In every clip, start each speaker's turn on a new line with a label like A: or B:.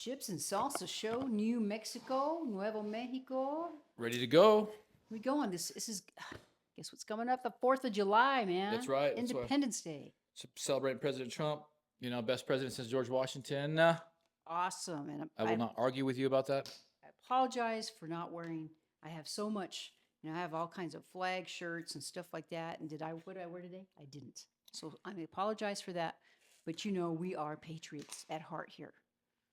A: Chips and Salsa Show, New Mexico, Nuevo Mexico.
B: Ready to go.
A: We go on this is guess what's coming up? The 4th of July,
B: That's
A: man.
B: right. That's why.
A: Independence Day.
B: Celebrating President Trump. Best president since George Washington.
A: Awesome. And
B: I will not argue with you about that.
A: I apologize for not wearing. I have so much, I have all kinds of flag shirts and stuff like that. And what did I wear today? I didn't. So I apologize for that. But we are patriots at heart here.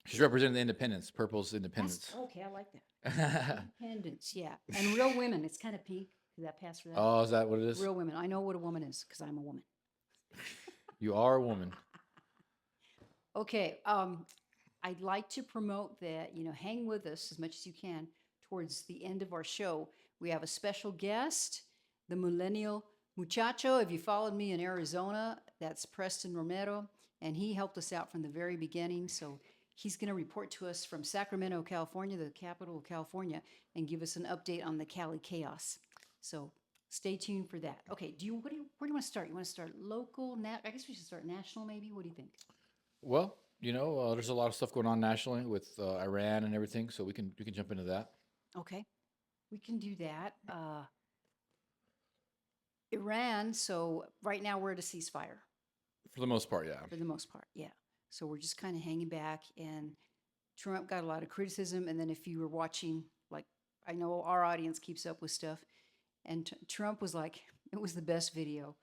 B: She's representing the independence. Purple's independence.
A: Okay, I like that. Independence, yeah. And real women. It's kind of pink. Does that pass for that?
B: Oh, is that what it is?
A: Real women. I know what a woman is because I'm a woman.
B: You are a woman.
A: Okay. I'd like to promote that, hang with us as much as you can towards the end of our show. We have a special guest, the millennial muchacho. If you followed me in Arizona, that's Preston Romero, and he helped us out from the very beginning. So he's going to report to us from Sacramento, California, the capital of California, and give us an update on the Cali chaos. So stay tuned for that. Okay, where do you want to start? You want to start local? I guess we should start national, maybe. What do you think?
B: Well, there's a lot of stuff going on nationally with Iran and everything, so we can jump into that.
A: Okay, we can do that. Iran. So right now we're at a ceasefire.
B: For the most part, yeah.
A: For the most part, yeah. So we're just kind of hanging back, and Trump got a lot of criticism. And then if you were watching, like I know our audience keeps up with stuff, and Trump was like, it was the best video.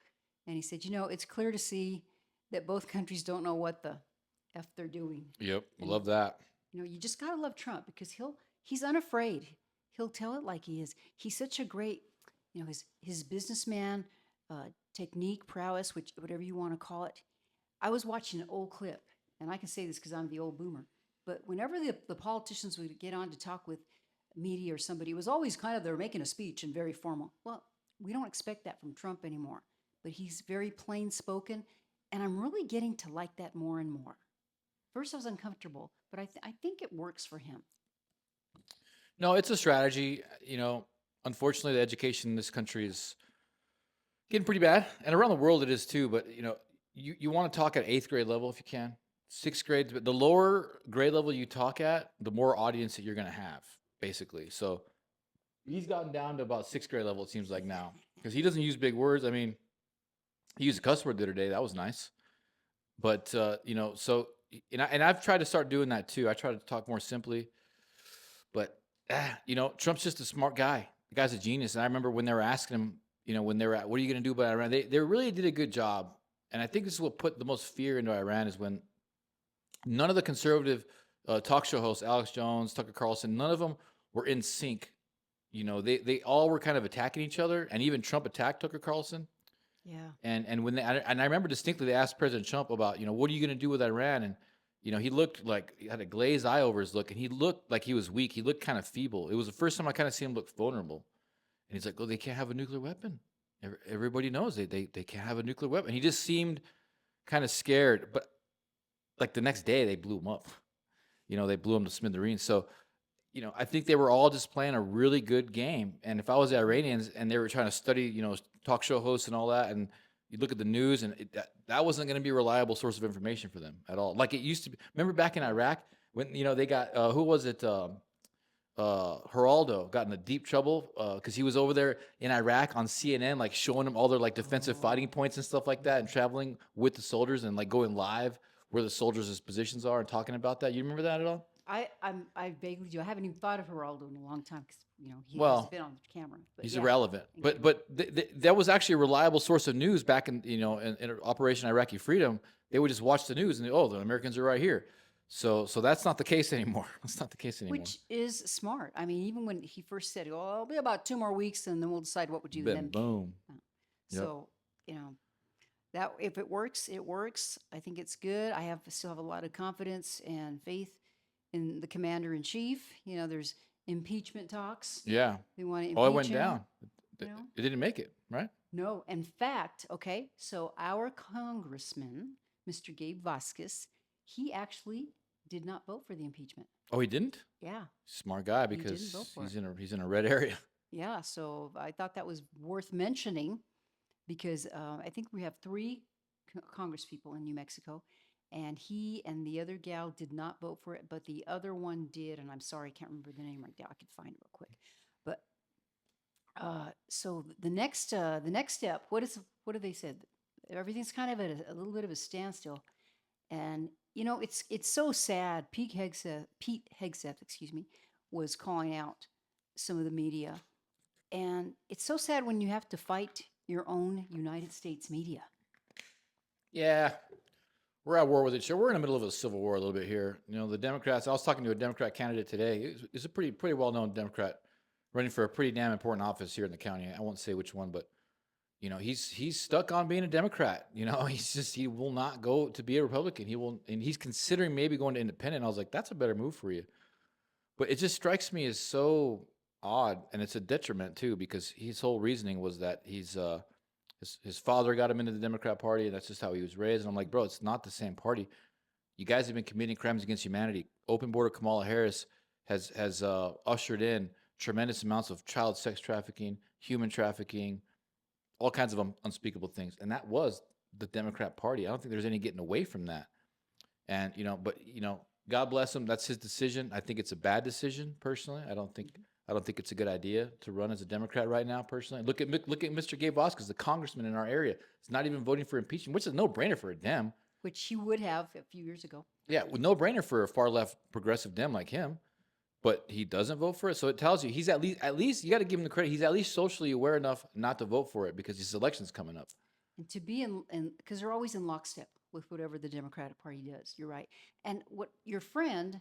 A: And he said, it's clear to see that both countries don't know what the F they're doing.
B: Yep, love that.
A: You just got to love Trump because he's unafraid. He'll tell it like he is. He's such a great, his businessman technique, prowess, whatever you want to call it. I was watching an old clip, and I can say this because I'm the old boomer, but whenever the politicians would get on to talk with media or somebody, it was always kind of they're making a speech and very formal. Well, we don't expect that from Trump anymore, but he's very plain spoken, and I'm really getting to like that more and more. First, I was uncomfortable, but I think it works for him.
B: No, it's a strategy. Unfortunately, the education in this country is getting pretty bad, and around the world it is too. But you want to talk at 8th grade level if you can, 6th grade. But the lower grade level you talk at, the more audience that you're going to have, basically. So he's gotten down to about 6th grade level, it seems like now, because he doesn't use big words. I mean, he used a cuss word the other day. That was nice. But so and I've tried to start doing that too. I try to talk more simply. But Trump's just a smart guy. The guy's a genius. And I remember when they were asking him, when they were at, what are you going to do about Iran? They really did a good job. And I think this is what put the most fear into Iran is when none of the conservative talk show hosts, Alex Jones, Tucker Carlson, none of them were in sync. They all were kind of attacking each other, and even Trump attacked Tucker Carlson.
A: Yeah.
B: And when I remember distinctly, they asked President Trump about, what are you going to do with Iran? And he looked like he had a glazed eye over his look, and he looked like he was weak. He looked kind of feeble. It was the first time I kind of seen him look vulnerable. And he's like, "Oh, they can't have a nuclear weapon. Everybody knows they can't have a nuclear weapon." He just seemed kind of scared. But like the next day, they blew him up. They blew him to smithereens. So, I think they were all just playing a really good game. And if I was the Iranians and they were trying to study, talk show hosts and all that, and you look at the news, and that wasn't going to be a reliable source of information for them at all. Like it used to be. Remember back in Iraq when they got who was it? Geraldo got into deep trouble because he was over there in Iraq on CNN, like showing them all their like defensive fighting points and stuff like that, and traveling with the soldiers and like going live where the soldiers' positions are and talking about that. You remember that at all?
A: I vaguely do. I haven't even thought of Geraldo in a long time because he
B: Well,
A: hasn't been on the camera. But
B: he's
A: yeah.
B: irrelevant. But that was actually a reliable source of news back in in Operation Iraqi Freedom. They would just watch the news and the Americans are right here. So that's not the case anymore. That's not the case anymore.
A: Which is smart. I mean, even when he first said, "Oh, it'll be about 2 more weeks, and then we'll decide what we do."
B: Then boom.
A: So that if it works, it works. I think it's good. I still have a lot of confidence and faith in the commander in chief. There's impeachment talks.
B: Yeah.
A: They want to impeach
B: it went
A: him,
B: down. It didn't make it, right?
A: No. In fact, okay, so our congressman, Mr. Gabe Vasquez, he actually did not vote for the impeachment.
B: Oh, he didn't?
A: Yeah.
B: Smart guy because he's in a red area.
A: Yeah, so I thought that was worth mentioning because I think we have 3 congresspeople in New Mexico, and he and the other gal did not vote for it, but the other one did. And I'm sorry, I can't remember the name right now. I could find it real quick. But so the next step, what do they said? Everything's kind of at a little bit of a standstill, and it's so sad. Pete Hegseth, excuse me, was calling out some of the media, and it's so sad when you have to fight your own United States media.
B: Yeah, we're at war with each other. We're in the middle of a civil war a little bit here. The Democrats. I was talking to a Democrat candidate today. He's a pretty well known Democrat running for a pretty damn important office here in the county. I won't say which one, but he's stuck on being a Democrat. He will not go to be a Republican. He will, and he's considering maybe going to independent. I was like, that's a better move for you. But it just strikes me as so odd, and it's a detriment too, because his whole reasoning was that his father got him into the Democrat Party, and that's just how he was raised. And I'm like, bro, it's not the same party. You guys have been committing crimes against humanity. Open border Kamala Harris has ushered in tremendous amounts of child sex trafficking, human trafficking, all kinds of unspeakable things. And that was the Democrat Party. I don't think there's any getting away from that. And God bless him. That's his decision. I think it's a bad decision personally. I don't think it's a good idea to run as a Democrat right now. Personally, look at Mr. Gabe Vasquez, the congressman in our area. He's not even voting for impeachment, which is a no-brainer for a Dem.
A: Which he would have a few years ago.
B: Yeah, no-brainer for a far-left progressive Dem like him. But he doesn't vote for it, so it tells you he's at least you got to give him the credit. He's at least socially aware enough not to vote for it because his election's coming up.
A: And to be because they're always in lockstep with whatever the Democratic Party does. You're right. And what your friend,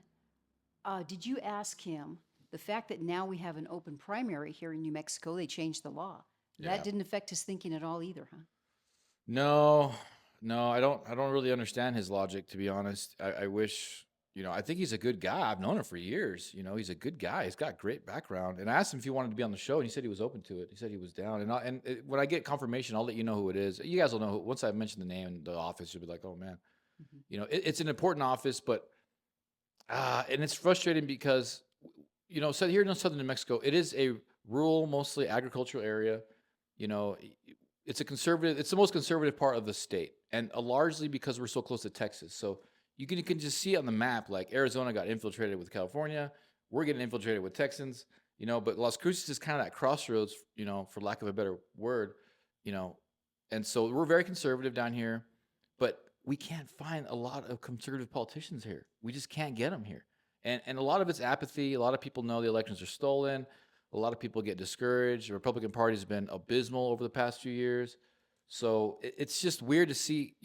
A: did you ask him the fact that now we have an open primary here in New Mexico? They changed the law.
B: Yeah.
A: That didn't affect his thinking at all either, huh?
B: No, I don't really understand his logic, to be honest. I wish. I think he's a good guy. I've known him for years. He's a good guy. He's got great background. And I asked him if he wanted to be on the show, and he said he was open to it. He said he was down. When I get confirmation, I'll let you know who it is. You guys will know. Once I mention the name and the office, you'll be like, oh, man. Mm-hmm. It's an important office, but and it's frustrating because, so here in southern New Mexico, it is a rural, mostly agricultural area. It's the most conservative part of the state, and largely because we're so close to Texas. So you can just see it on the map, like Arizona got infiltrated with California. We're getting infiltrated with Texans, but Las Cruces is kind of that crossroads, for lack of a better word, and so we're very conservative down here, but we can't find a lot of conservative politicians here. We just can't get them here. And a lot of it's apathy. A lot of people know the elections are stolen. A lot of people get discouraged. The Republican Party has been abysmal over the past few years. So it's just weird to see,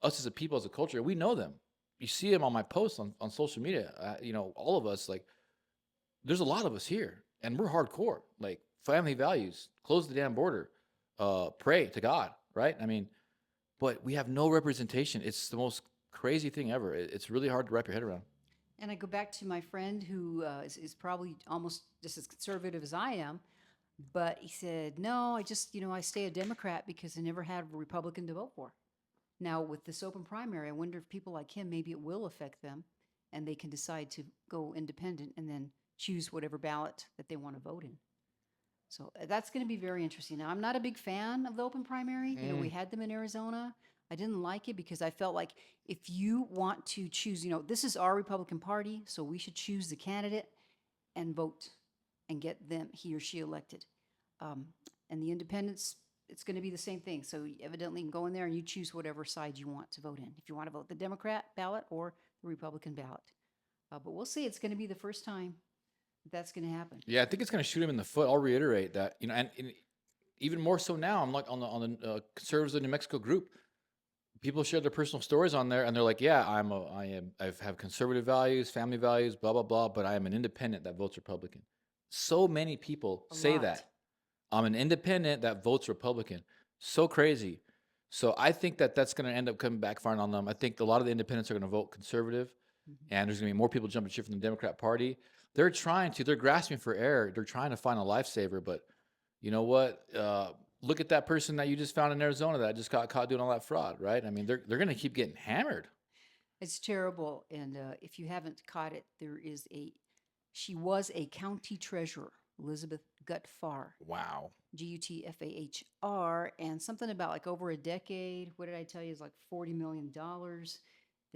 B: us as a people, as a culture, we know them. You see them on my posts on social media. All of us, like, there's a lot of us here, and we're hardcore. Like, family values, close the damn border, pray to God, right? I mean, but we have no representation. It's the most crazy thing ever. It's really hard to wrap your head around.
A: And I go back to my friend who is probably almost just as conservative as I am, but he said, no, I just, I stay a Democrat because I never had a Republican to vote for. Now, with this open primary, I wonder if people like him, maybe it will affect them and they can decide to go independent and then choose whatever ballot that they want to vote in. So that's going to be very interesting. Now, I'm not a big fan of the open primary. We had them in Arizona. I didn't like it because I felt like if you want to choose, this is our Republican Party, so we should choose the candidate and vote and get he or she elected. And the independents, it's going to be the same thing. So evidently you can go in there and you choose whatever side you want to vote in. If you want to vote the Democrat ballot or the Republican ballot. But we'll see. It's going to be the first time that's going to happen.
B: Yeah, I think it's going to shoot him in the foot. I'll reiterate that. And even more so now, I'm like on the Conservatives of New Mexico group. People share their personal stories on there, and they're like, "Yeah, I have conservative values, family values, blah blah blah, but I am an independent that votes Republican." So many people say that. I'm an independent that votes Republican. So crazy. So I think that's going to end up coming backfiring on them. I think a lot of the independents are going to vote conservative, and there's going to be more people jumping ship from the Democrat Party. They're grasping for air. They're trying to find a lifesaver, but you know what? Look at that person that you just found in Arizona that just got caught doing all that fraud, right? I mean, they're going to keep getting hammered.
A: It's terrible. And if you haven't caught it, she was a county treasurer, Elizabeth Gutfahr.
B: Wow.
A: Gutfahr. And something about like over a decade, what did I tell you, is like $40 million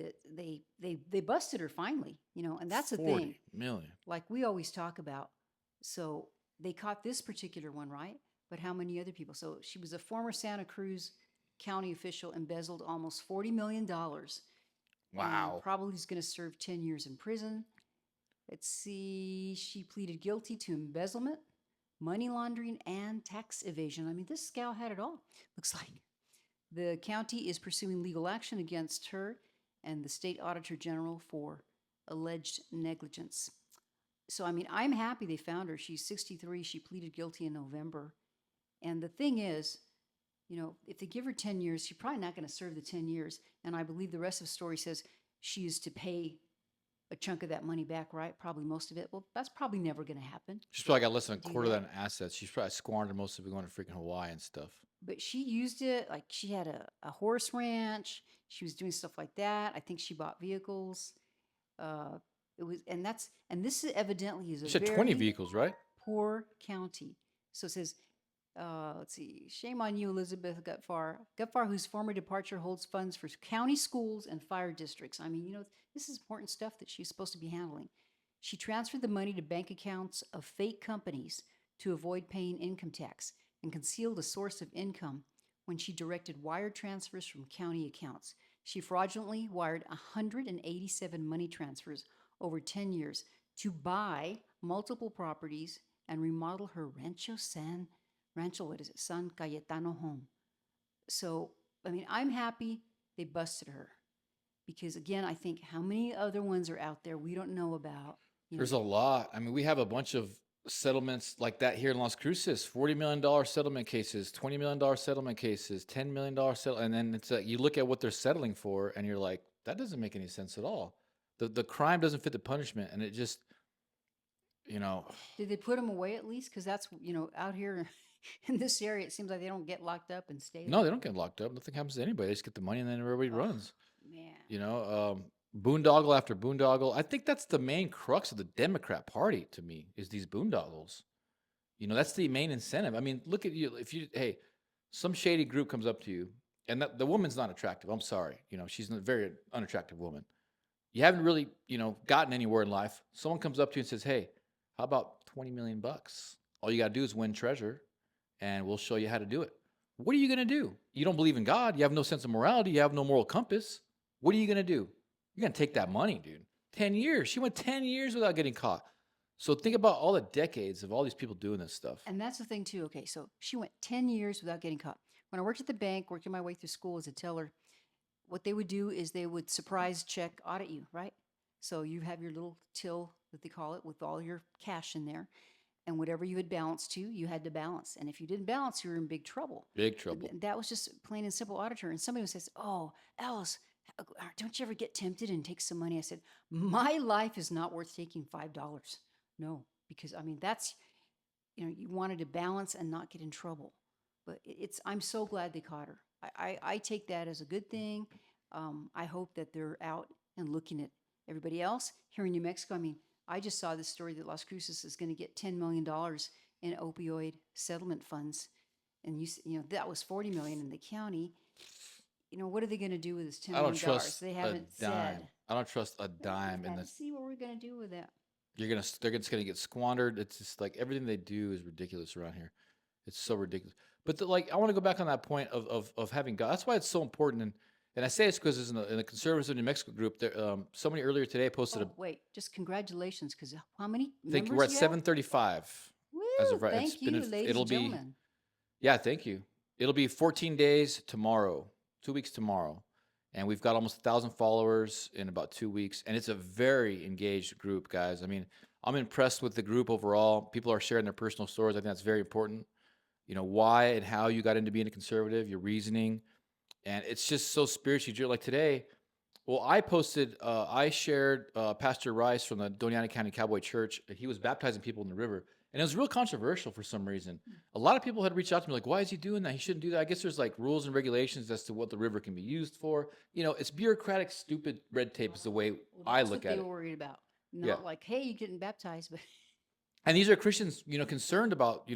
A: that they busted her finally, and that's the thing.
B: 40 million.
A: Like we always talk about. So they caught this particular one, right? But how many other people? So she was a former Santa Cruz County official, embezzled almost $40 million, and
B: Wow.
A: probably is going to serve 10 years in prison. Let's see. She pleaded guilty to embezzlement, money laundering, and tax evasion. I mean, this gal had it all. Looks like the county is pursuing legal action against her and the state auditor general for alleged negligence. So, I mean, I'm happy they found her. She's 63. She pleaded guilty in November. And the thing is, if they give her 10 years, she's probably not going to serve the 10 years. And I believe the rest of the story says she is to pay a chunk of that money back, right? Probably most of it. Well, that's probably never going to happen.
B: She's probably got less than a
A: Do
B: quarter of
A: that.
B: that in assets. She's probably squandered most of it going to freaking Hawaii and stuff.
A: But she used it like she had a horse ranch. She was doing stuff like that. I think she bought vehicles. Uh, it was, and this is evidently is a
B: She had 20
A: very
B: vehicles, right?
A: poor county. So it says, let's see, shame on you, Elizabeth Gutfar. Gutfar, whose former departure holds funds for county schools and fire districts. I mean, this is important stuff that she's supposed to be handling. She transferred the money to bank accounts of fake companies to avoid paying income tax and concealed a source of income when she directed wire transfers from county accounts. She fraudulently wired 187 money transfers over 10 years to buy multiple properties and remodel her San Cayetano home. So, I mean, I'm happy they busted her because, again, I think how many other ones are out there we don't know about?
B: There's a lot. I mean, we have a bunch of settlements like that here in Las Cruces. $40 million settlement cases, $20 million settlement cases, $10 million settlement. And then it's you look at what they're settling for and you're like, that doesn't make any sense at all. The crime doesn't fit the punishment. And it just,
A: Did they put them away at least? Because that's, out here in this area, it seems like they don't get locked up and stay
B: no,
A: there.
B: they don't get locked up. Nothing happens to anybody. They just get the money and then everybody
A: Oh,
B: runs.
A: man.
B: Boondoggle after boondoggle. I think that's the main crux of the Democrat Party to me is these boondoggles. That's the main incentive. I mean, look at you. Hey, some shady group comes up to you and the woman's not attractive. I'm sorry. She's a very unattractive woman. You haven't really, gotten anywhere in life. Someone comes up to you and says, hey, how about 20 million bucks? All you got to do is win treasure and we'll show you how to do it. What are you going to do? You don't believe in God. You have no sense of morality. You have no moral compass. What are you going to do? You're going to take that money, dude. 10 years. She went 10 years without getting caught. So think about all the decades of all these people doing this stuff.
A: And that's the thing, too. Okay, so she went 10 years without getting caught. When I worked at the bank, working my way through school as a teller, what they would do is they would surprise check audit you, right? So you have your little till that they call it with all your cash in there. And whatever you had balanced to, you had to balance. And if you didn't balance, you were in big trouble.
B: Big trouble.
A: That was just plain and simple auditor. And somebody says, oh, Alice, don't you ever get tempted and take some money? I said, my life is not worth taking $5. No, because I mean, that's, you wanted to balance and not get in trouble. But I'm so glad they caught her. I take that as a good thing. I hope that they're out and looking at everybody else here in New Mexico. I mean, I just saw this story that Las Cruces is going to get $10 million in opioid settlement funds. And that was $40 million in the county. What are they going to do with this $10
B: I don't
A: million?
B: trust
A: They
B: a
A: haven't
B: dime.
A: said.
B: I don't trust a dime in
A: Let's
B: this.
A: see what we're going to do with that.
B: They're just gonna get squandered. It's just like everything they do is ridiculous around here. It's so ridiculous. But I want to go back on that point of having God. That's why it's so important. And I say it's because in the conservative New Mexico group, there somebody earlier today posted
A: Oh, wait, just congratulations, because how many
B: I think
A: members
B: we're at
A: you have?
B: 735 as
A: Woo,
B: of right.
A: thank you, ladies
B: It'll
A: and
B: be
A: gentlemen.
B: yeah, thank you. It'll be 14 days tomorrow, 2 weeks tomorrow, and we've got almost 1,000 followers in about 2 weeks, and it's a very engaged group, guys. I mean, I'm impressed with the group overall. People are sharing their personal stories. I think that's very important. Why and how you got into being a conservative, your reasoning, and it's just so spiritually driven. Like today, well, I shared Pastor Rice from the Doñana County Cowboy Church. He was baptizing people in the river, and it was real controversial for some reason. A lot of people had reached out to me like, "Why is he doing that? He shouldn't do that." I guess there's like rules and regulations as to what the river can be used for. It's bureaucratic, stupid red tape is the way
A: Well,
B: I
A: that's
B: look
A: what
B: at
A: they
B: it.
A: were worried about.
B: Yeah.
A: Not like, hey, you're getting baptized, but
B: And these are Christians, concerned about,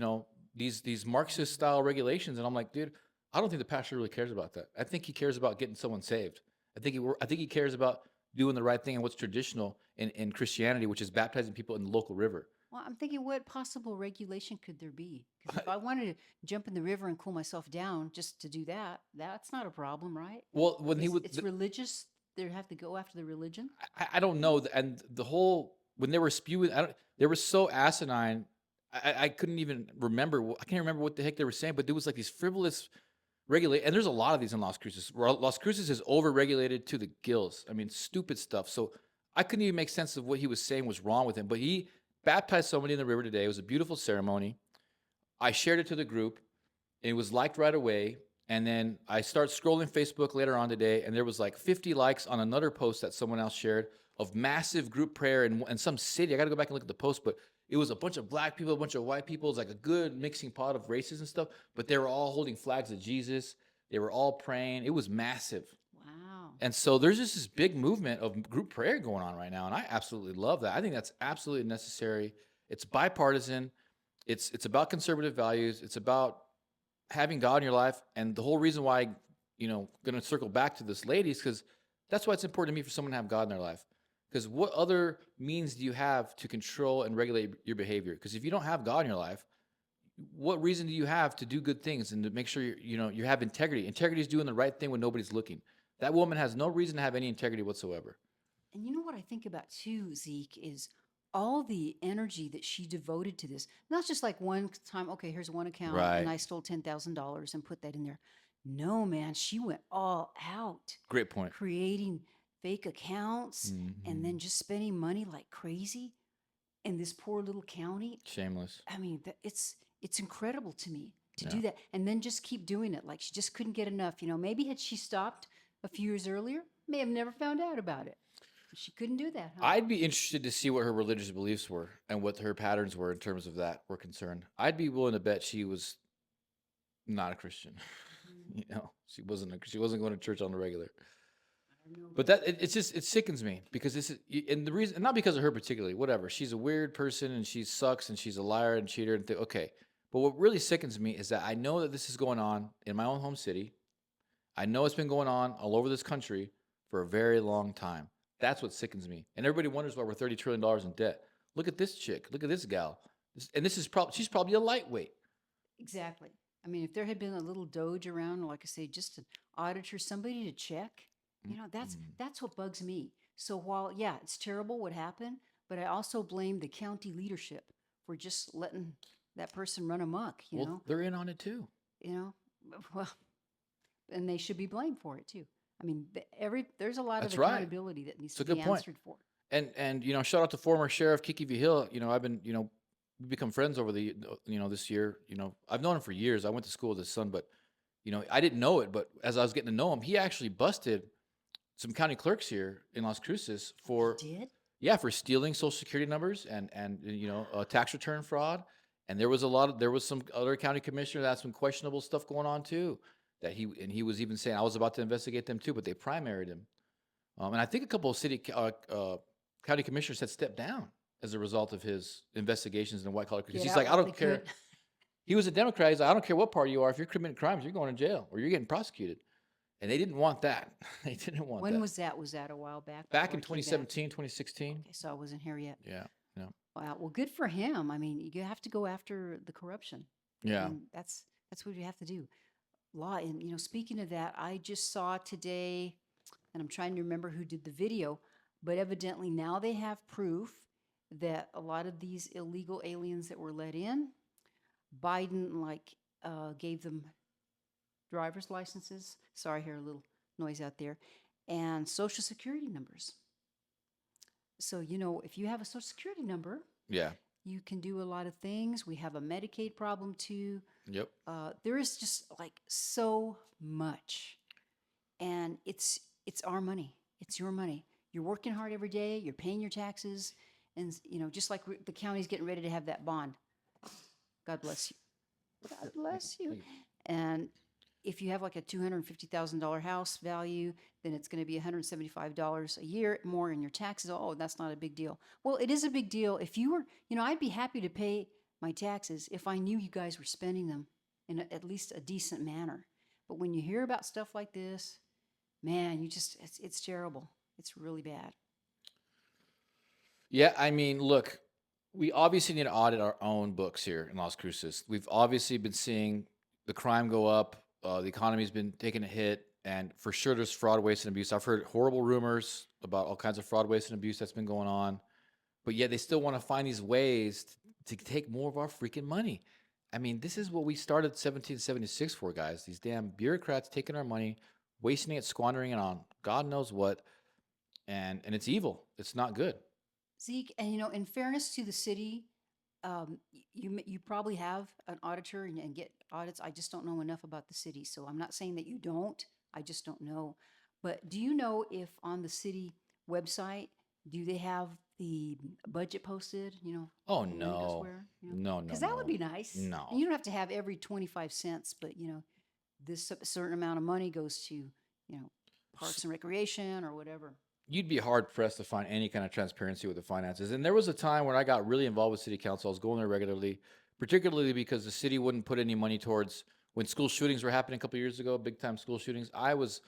B: these Marxist style regulations. And I'm like, dude, I don't think the pastor really cares about that. I think he cares about getting someone saved. I think he cares about doing the right thing and what's traditional in Christianity, which is baptizing people in the local river.
A: Well, I'm thinking, what possible regulation could there be? Because if I wanted to jump in the river and cool myself down just to do that, that's not a problem, right?
B: Well, when he
A: It's religious. They have to go after the religion.
B: I don't know, and the whole when they were spewing, I don't. They were so asinine. I couldn't even remember. I can't remember what the heck they were saying, but there was like these frivolous regulate, and there's a lot of these in Las Cruces. Las Cruces is overregulated to the gills. I mean, stupid stuff. So I couldn't even make sense of what he was saying was wrong with him. But he baptized somebody in the river today. It was a beautiful ceremony. I shared it to the group. And it was liked right away. And then I start scrolling Facebook later on today, and there was like 50 likes on another post that someone else shared of massive group prayer in some city. I got to go back and look at the post, but it was a bunch of black people, a bunch of white people. It was like a good mixing pot of races and stuff, but they were all holding flags of Jesus. They were all praying. It was massive.
A: Wow.
B: And so there's just this big movement of group prayer going on right now. And I absolutely love that. I think that's absolutely necessary. It's bipartisan. It's about conservative values. It's about having God in your life. And the whole reason why, going to circle back to this lady is because that's why it's important to me for someone to have God in their life. Because what other means do you have to control and regulate your behavior? Because if you don't have God in your life, what reason do you have to do good things and to make sure you have integrity? Integrity is doing the right thing when nobody's looking. That woman has no reason to have any integrity whatsoever.
A: And you know what I think about too, Zeke, is all the energy that she devoted to this. Not just like one time, okay, here's one account and
B: Right.
A: I stole $10,000 and put that in there. No, man, she went all out
B: Great point.
A: creating fake accounts and
B: Hmm.
A: then just spending money like crazy in this poor little county.
B: Shameless.
A: I mean, it's incredible to me to
B: Yeah.
A: do that and then just keep doing it. Like she just couldn't get enough. Maybe had she stopped a few years earlier, may have never found out about it. She couldn't do that, huh?
B: I'd be interested to see what her religious beliefs were and what her patterns were in terms of that were concerned. I'd be willing to bet she was not a Christian.
A: Mhm.
B: She wasn't going to church on the regular.
A: I don't know
B: But
A: about
B: it sickens me because and the reason, not because of her particularly, whatever. She's a weird person and she sucks and she's a liar and cheater and okay. But what really sickens me is that I know that this is going on in my own home city. I know it's been going on all over this country for a very long time. That's what sickens me. And everybody wonders why we're $30 trillion in debt. Look at this chick. Look at this gal. This is probably she's probably a lightweight.
A: exactly. I mean, if there had been a little doge around, like I say, just an auditor, somebody to check, that's
B: Mm-mm.
A: that's what bugs me. So while yeah, it's terrible what happened, but I also blame the county leadership for just letting that person run amok.
B: Well, they're in on it too.
A: You know, well, and they should be blamed for it too. I mean, there's a lot of
B: That's right.
A: accountability that needs
B: It's a
A: to be
B: good point.
A: answered for.
B: And shout out to former Sheriff Kiki V. Hill. I've been we've become friends over the this year. I've known him for years. I went to school with his son, but I didn't know it. But as I was getting to know him, he actually busted some county clerks here in Las Cruces for
A: He did?
B: for stealing social security numbers and tax return fraud. And there was some other county commissioner that had some questionable stuff going on too. He was even saying I was about to investigate them too, but they primaried him. And I think a couple of county commissioners had stepped down as a result of his investigations in the white collar. Because
A: Get
B: he's
A: out
B: like, I
A: while they
B: don't care.
A: could.
B: He was a Democrat. He's like, I don't care what party you are. If you're committing crimes, you're going to jail or you're getting prosecuted. And they didn't want that. They didn't want
A: When
B: that.
A: was that? Was that a while back?
B: Back
A: before
B: in
A: it came back?
B: 2017, 2016.
A: Okay, so I wasn't here yet.
B: Yeah. No.
A: Wow. Well, good for him. I mean, you have to go after the corruption.
B: Yeah.
A: And that's what you have to do. Law. And speaking of that, I just saw today, and I'm trying to remember who did the video, but evidently now they have proof that a lot of these illegal aliens that were let in, Biden gave them driver's licenses. Sorry, I hear a little noise out there, and social security numbers. So, if you have a social security number,
B: Yeah.
A: you can do a lot of things. We have a Medicaid problem too.
B: Yep.
A: There is just like so much, and it's our money. It's your money. You're working hard every day. You're paying your taxes, and just like the county's getting ready to have that bond. God bless you. God bless you.
B: Thank you.
A: And if you have like a $250,000 house value, then it's going to be $175 a year more in your taxes. Oh, that's not a big deal. Well, it is a big deal. If you were, I'd be happy to pay my taxes if I knew you guys were spending them in at least a decent manner. But when you hear about stuff like this, man, it's terrible. It's really bad.
B: Yeah, I mean, look, we obviously need to audit our own books here in Las Cruces. We've obviously been seeing the crime go up. The economy's been taking a hit, and for sure, there's fraud, waste, and abuse. I've heard horrible rumors about all kinds of fraud, waste, and abuse that's been going on, but yet they still want to find these ways to take more of our freaking money. I mean, this is what we started 1776 for, guys. These damn bureaucrats taking our money, wasting it, squandering it on God knows what, and it's evil. It's not good.
A: Zeke, and in fairness to the city, you probably have an auditor and get audits. I just don't know enough about the city, so I'm not saying that you don't. I just don't know. But do you know if on the city website do they have the budget posted?
B: Oh
A: When it goes
B: no,
A: where?
B: no, no,
A: Because that would
B: no,
A: be nice. And
B: no.
A: you don't have to have every 25 cents, but this certain amount of money goes to
B: S-
A: parks and recreation or whatever.
B: You'd be hard pressed to find any kind of transparency with the finances. And there was a time when I got really involved with city council. I was going there regularly, particularly because the city wouldn't put any money towards when school shootings were happening a couple of years ago, big time school shootings. I was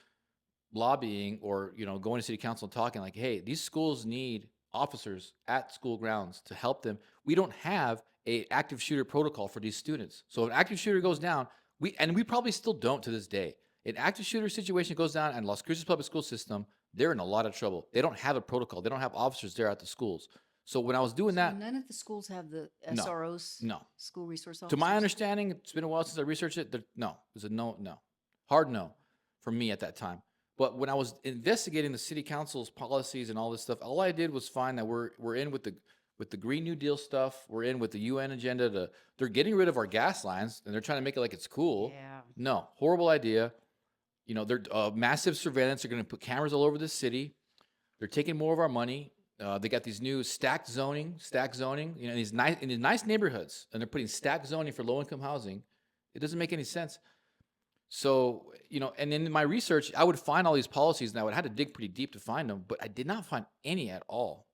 B: lobbying or going to city council and talking like, hey, these schools need officers at school grounds to help them. We don't have a active shooter protocol for these students. So if an active shooter goes down, we probably still don't to this day. An active shooter situation goes down and Las Cruces public school system, they're in a lot of trouble. They don't have a protocol. They don't have officers there at the schools. So when I was doing
A: So
B: that,
A: none of the schools have the
B: no,
A: SROs,
B: no.
A: school resource
B: To my
A: officers.
B: understanding, it's been a while since I researched it. No, it's a no, no, hard no for me at that time. But when I was investigating the city council's policies and all this stuff, all I did was find that we're in with the Green New Deal stuff. We're in with the UN agenda. They're getting rid of our gas lines and they're trying to make it like it's cool.
A: Yeah.
B: No, horrible idea. They're massive surveillance. They're going to put cameras all over the city. They're taking more of our money. They got these new stack zoning, in these nice neighborhoods, and they're putting stack zoning for low income housing. It doesn't make any sense. So, and in my research, I would find all these policies, and I would have to dig pretty deep to find them, but I did not find any at all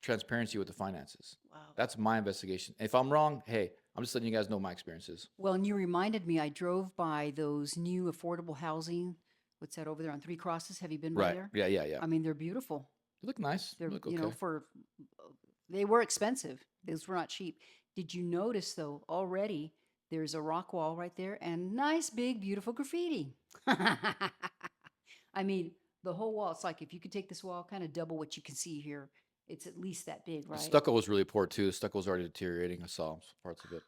B: transparency with the finances.
A: Wow.
B: That's my investigation. If I'm wrong, hey, I'm just letting you guys know my experiences.
A: Well, and you reminded me, I drove by those new affordable housing. What's that over there on Three Crosses? Have you been by
B: Right.
A: there?
B: Yeah, yeah, yeah.
A: I mean, they're beautiful.
B: They look nice. They
A: They're,
B: look okay.
A: they were expensive. Those were not cheap. Did you notice though, already there's a rock wall right there and nice, big, beautiful graffiti. I mean, the whole wall, it's like if you could take this wall, kind of double what you can see here, it's at least that big,
B: The
A: right?
B: stucco was really poor too. The stucco was already deteriorating. I saw some parts of it.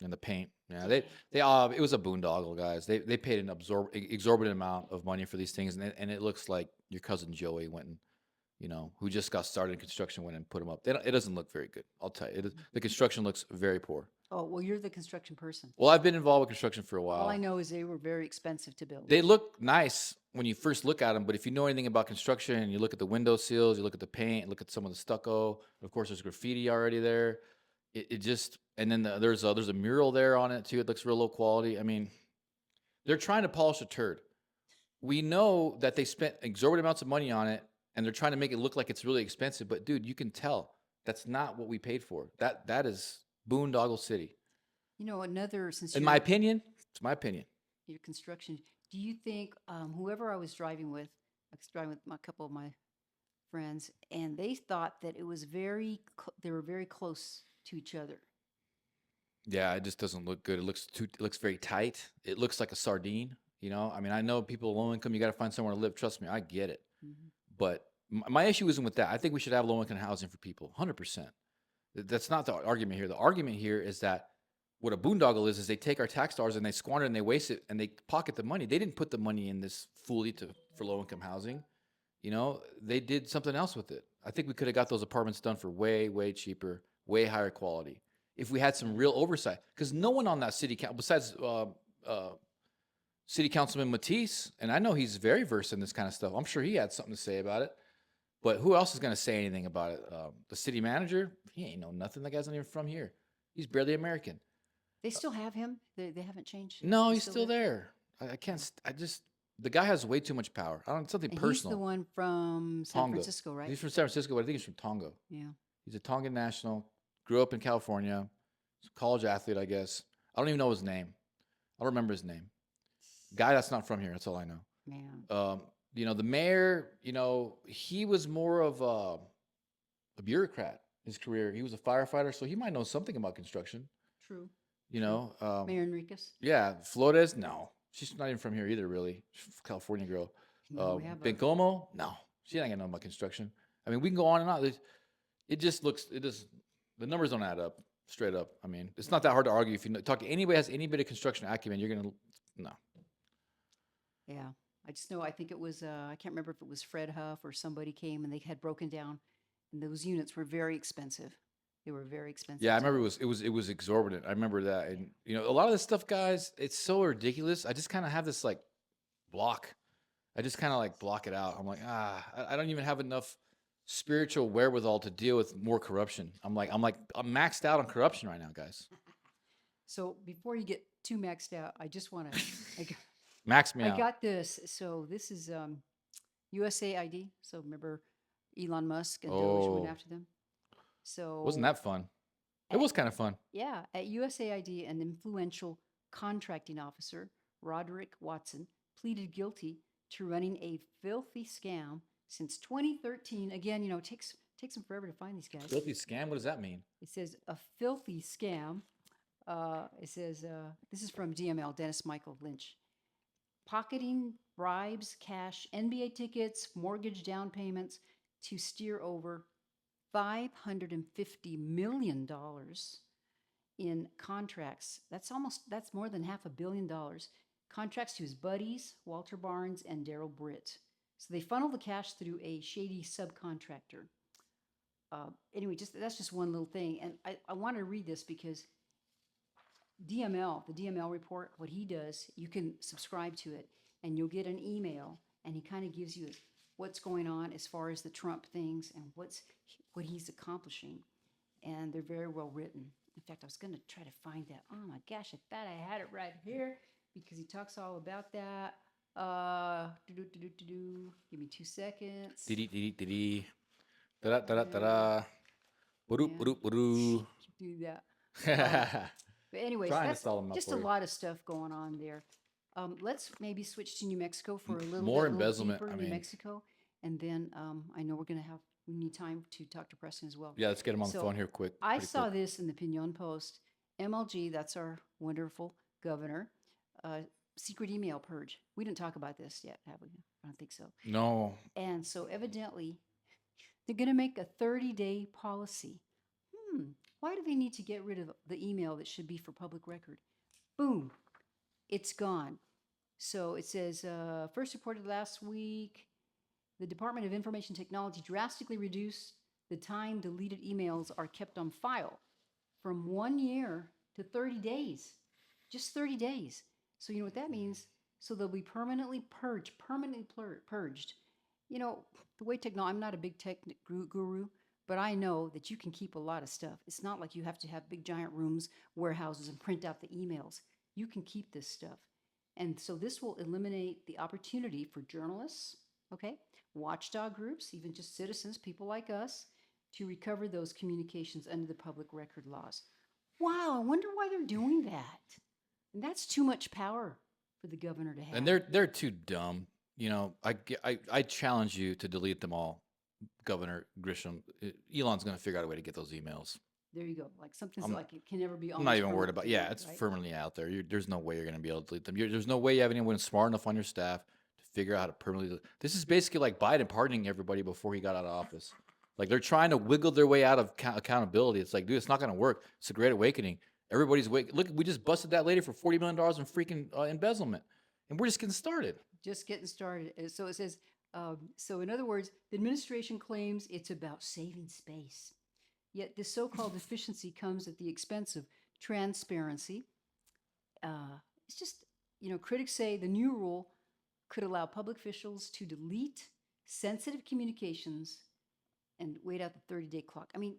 B: And the paint. Yeah,
A: Dang.
B: it was a boondoggle, guys. They paid an exorbitant amount of money for these things, and it looks like your cousin Joey went and who just got started in construction went and put them up. It doesn't look very good. I'll tell you, the construction looks very poor.
A: Oh, well, you're the construction person.
B: Well, I've been involved with construction for a
A: All I
B: while.
A: know is they were very expensive to build.
B: They look nice when you first look at them, but if you know anything about construction and you look at the window seals, you look at the paint, look at some of the stucco. Of course, there's graffiti already there. It just and then there's a mural there on it too. It looks real low quality. I mean, they're trying to polish a turd. We know that they spent exorbitant amounts of money on it and they're trying to make it look like it's really expensive, but dude, you can tell that's not what we paid for. That is boondoggle city.
A: Since
B: In my opinion, it's my opinion.
A: your construction, do you think whoever I was driving with, a couple of my friends, and they thought that it was they were very close to each other.
B: Yeah, it just doesn't look good. It looks very tight. It looks like a sardine, I mean, I know people low income, you got to find somewhere to live. Trust me, I get it.
A: Mhm.
B: But my issue isn't with that. I think we should have low income housing for people, 100%. That's not the argument here. The argument here is that what a boondoggle is they take our tax dollars and they squander and they waste it and they pocket the money. They didn't put the money in this fully for low income housing. They did something else with it. I think we could have got those apartments done for way, way cheaper, way higher quality if we had some real oversight. Because no one on that city council, besides City Councilman Matisse, and I know he's very versed in this kind of stuff. I'm sure he had something to say about it. But who else is going to say anything about it? The city manager? He ain't know nothing. That guy's not even from here. He's barely American.
A: They still have him. They haven't changed.
B: No, he's still there. I can't. The guy has way too much power. I don't. It's something
A: And
B: personal.
A: he's the one from San
B: Tonga.
A: Francisco, right?
B: He's from San Francisco, but I think he's from Tonga.
A: Yeah.
B: He's a Tongan national. Grew up in California. He's a college athlete, I guess. I don't even know his name. I don't remember his name. Guy that's not from here. That's all I know.
A: Man.
B: The mayor, he was more of a bureaucrat. His career, he was a firefighter, so he might know something about construction.
A: True.
B: You
A: True.
B: know,
A: Mayor Enriquez.
B: yeah. Flores, no, she's not even from here either. Really, she's a California girl.
A: No, we have a
B: Bencomo, no, she ain't gonna know about construction. I mean, we can go on and on. It just looks, the numbers don't add up. Straight up. I mean, it's not that hard to argue. If you talk to anybody who has any bit of construction acumen, you're gonna no.
A: yeah. I just know I think it was I can't remember if it was Fred Huff or somebody came and they had broken down, and those units were very expensive. They were very expensive
B: Yeah, I
A: to
B: remember
A: build.
B: it was exorbitant. I remember that, and a lot of this stuff, guys, it's so ridiculous. I just kind of have this like block. I just kind of like block it out. I'm like, I don't even have enough spiritual wherewithal to deal with more corruption. I'm maxed out on corruption right now, guys.
A: So before you get too maxed out, I just want to.
B: Max me
A: I
B: out.
A: got this. So this is USAID. So remember, Elon Musk and Doge went
B: Oh,
A: after them.
B: wasn't
A: So
B: that fun? It was kind of fun.
A: yeah, at USAID, an influential contracting officer, Roderick Watson, pleaded guilty to running a filthy scam since 2013. Again, it takes them forever to find these guys.
B: Filthy scam. What does that mean?
A: It says a filthy scam. It says this is from DML, Dennis Michael Lynch. Pocketing bribes, cash, NBA tickets, mortgage down payments to steer over $550 million in contracts. That's more than $500 million. Contracts to his buddies, Walter Barnes and Daryl Britt. So they funnel the cash through a shady subcontractor. Anyway, that's just one little thing. And I want to read this because DML, the DML report, what he does, you can subscribe to it and you'll get an email and he kind of gives you what's going on as far as the Trump things and what he's accomplishing. And they're very well written. In fact, I was going to try to find that. Oh my gosh, I thought I had it right here because he talks all about that. Give me 2 seconds.
B: Dee dee dee dee dee. Da da da da da.
A: Do that.
B: Trying
A: But anyways,
B: to
A: that's
B: stall them up
A: just a
B: for you.
A: lot of stuff going on there. Let's maybe switch to New Mexico for a little
B: More
A: bit, a little
B: embezzlement.
A: deeper
B: I
A: New
B: mean,
A: Mexico, and then I know we need time to talk to Preston as well.
B: yeah, let's get him on the
A: So
B: phone here quick.
A: I
B: Pretty
A: saw
B: quick.
A: this in the Pinon Post. MLG, that's our wonderful governor. Secret email purge. We didn't talk about this yet, have we? I don't think so.
B: No.
A: And so evidently, they're going to make a 30-day policy. Why do they need to get rid of the email that should be for public record? Boom, it's gone. So it says, first reported last week, the Department of Information Technology drastically reduced the time deleted emails are kept on file from 1 year to 30 days. Just 30 days. So you know what that means? So they'll be permanently purged. The way I'm not a big tech guru, but I know that you can keep a lot of stuff. It's not like you have to have big giant rooms, warehouses, and print out the emails. You can keep this stuff. And so this will eliminate the opportunity for journalists, okay, watchdog groups, even just citizens, people like us, to recover those communications under the public record laws. Wow, I wonder why they're doing that. And that's too much power for the governor to have.
B: And they're too dumb. I challenge you to delete them all, Governor Grisham. Elon's going to figure out a way to get those emails.
A: There you go. Like something's like it can never be.
B: I'm not even worried
A: permanently
B: about. Yeah,
A: deleted,
B: it's
A: right?
B: permanently out there. There's no way you're going to be able to delete them. There's no way you have anyone smart enough on your staff to figure out how to permanently. This is basically like Biden pardoning everybody before he got out of office. Like they're trying to wiggle their way out of accountability. It's like, dude, it's not going to work. It's a great awakening. Everybody's wake. Look, we just busted that lady for $40 million in freaking embezzlement, and we're just getting started.
A: Just getting started. So it says. So in other words, the administration claims it's about saving space. Yet this so-called efficiency comes at the expense of transparency. It's just, critics say the new rule could allow public officials to delete sensitive communications and wait out the 30-day clock. I mean,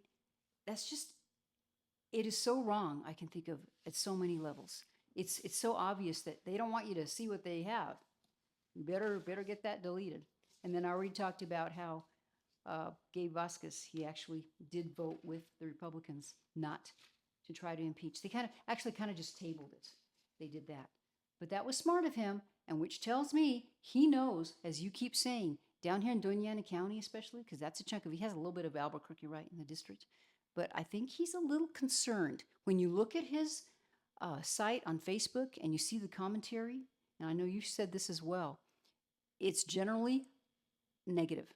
A: it is so wrong, I can think of at so many levels. It's so obvious that they don't want you to see what they have. You better get that deleted. And then I already talked about how Gabe Vasquez, he actually did vote with the Republicans not to try to impeach. They kind of just tabled it. They did that. But that was smart of him. and which tells me he knows, as you keep saying, down here in Doña Ana County, especially, because that's a chunk of, he has a little bit of Albuquerque right in the district. But I think he's a little concerned when you look at his site on Facebook and you see the commentary. And I know you said this as well. It's generally negative,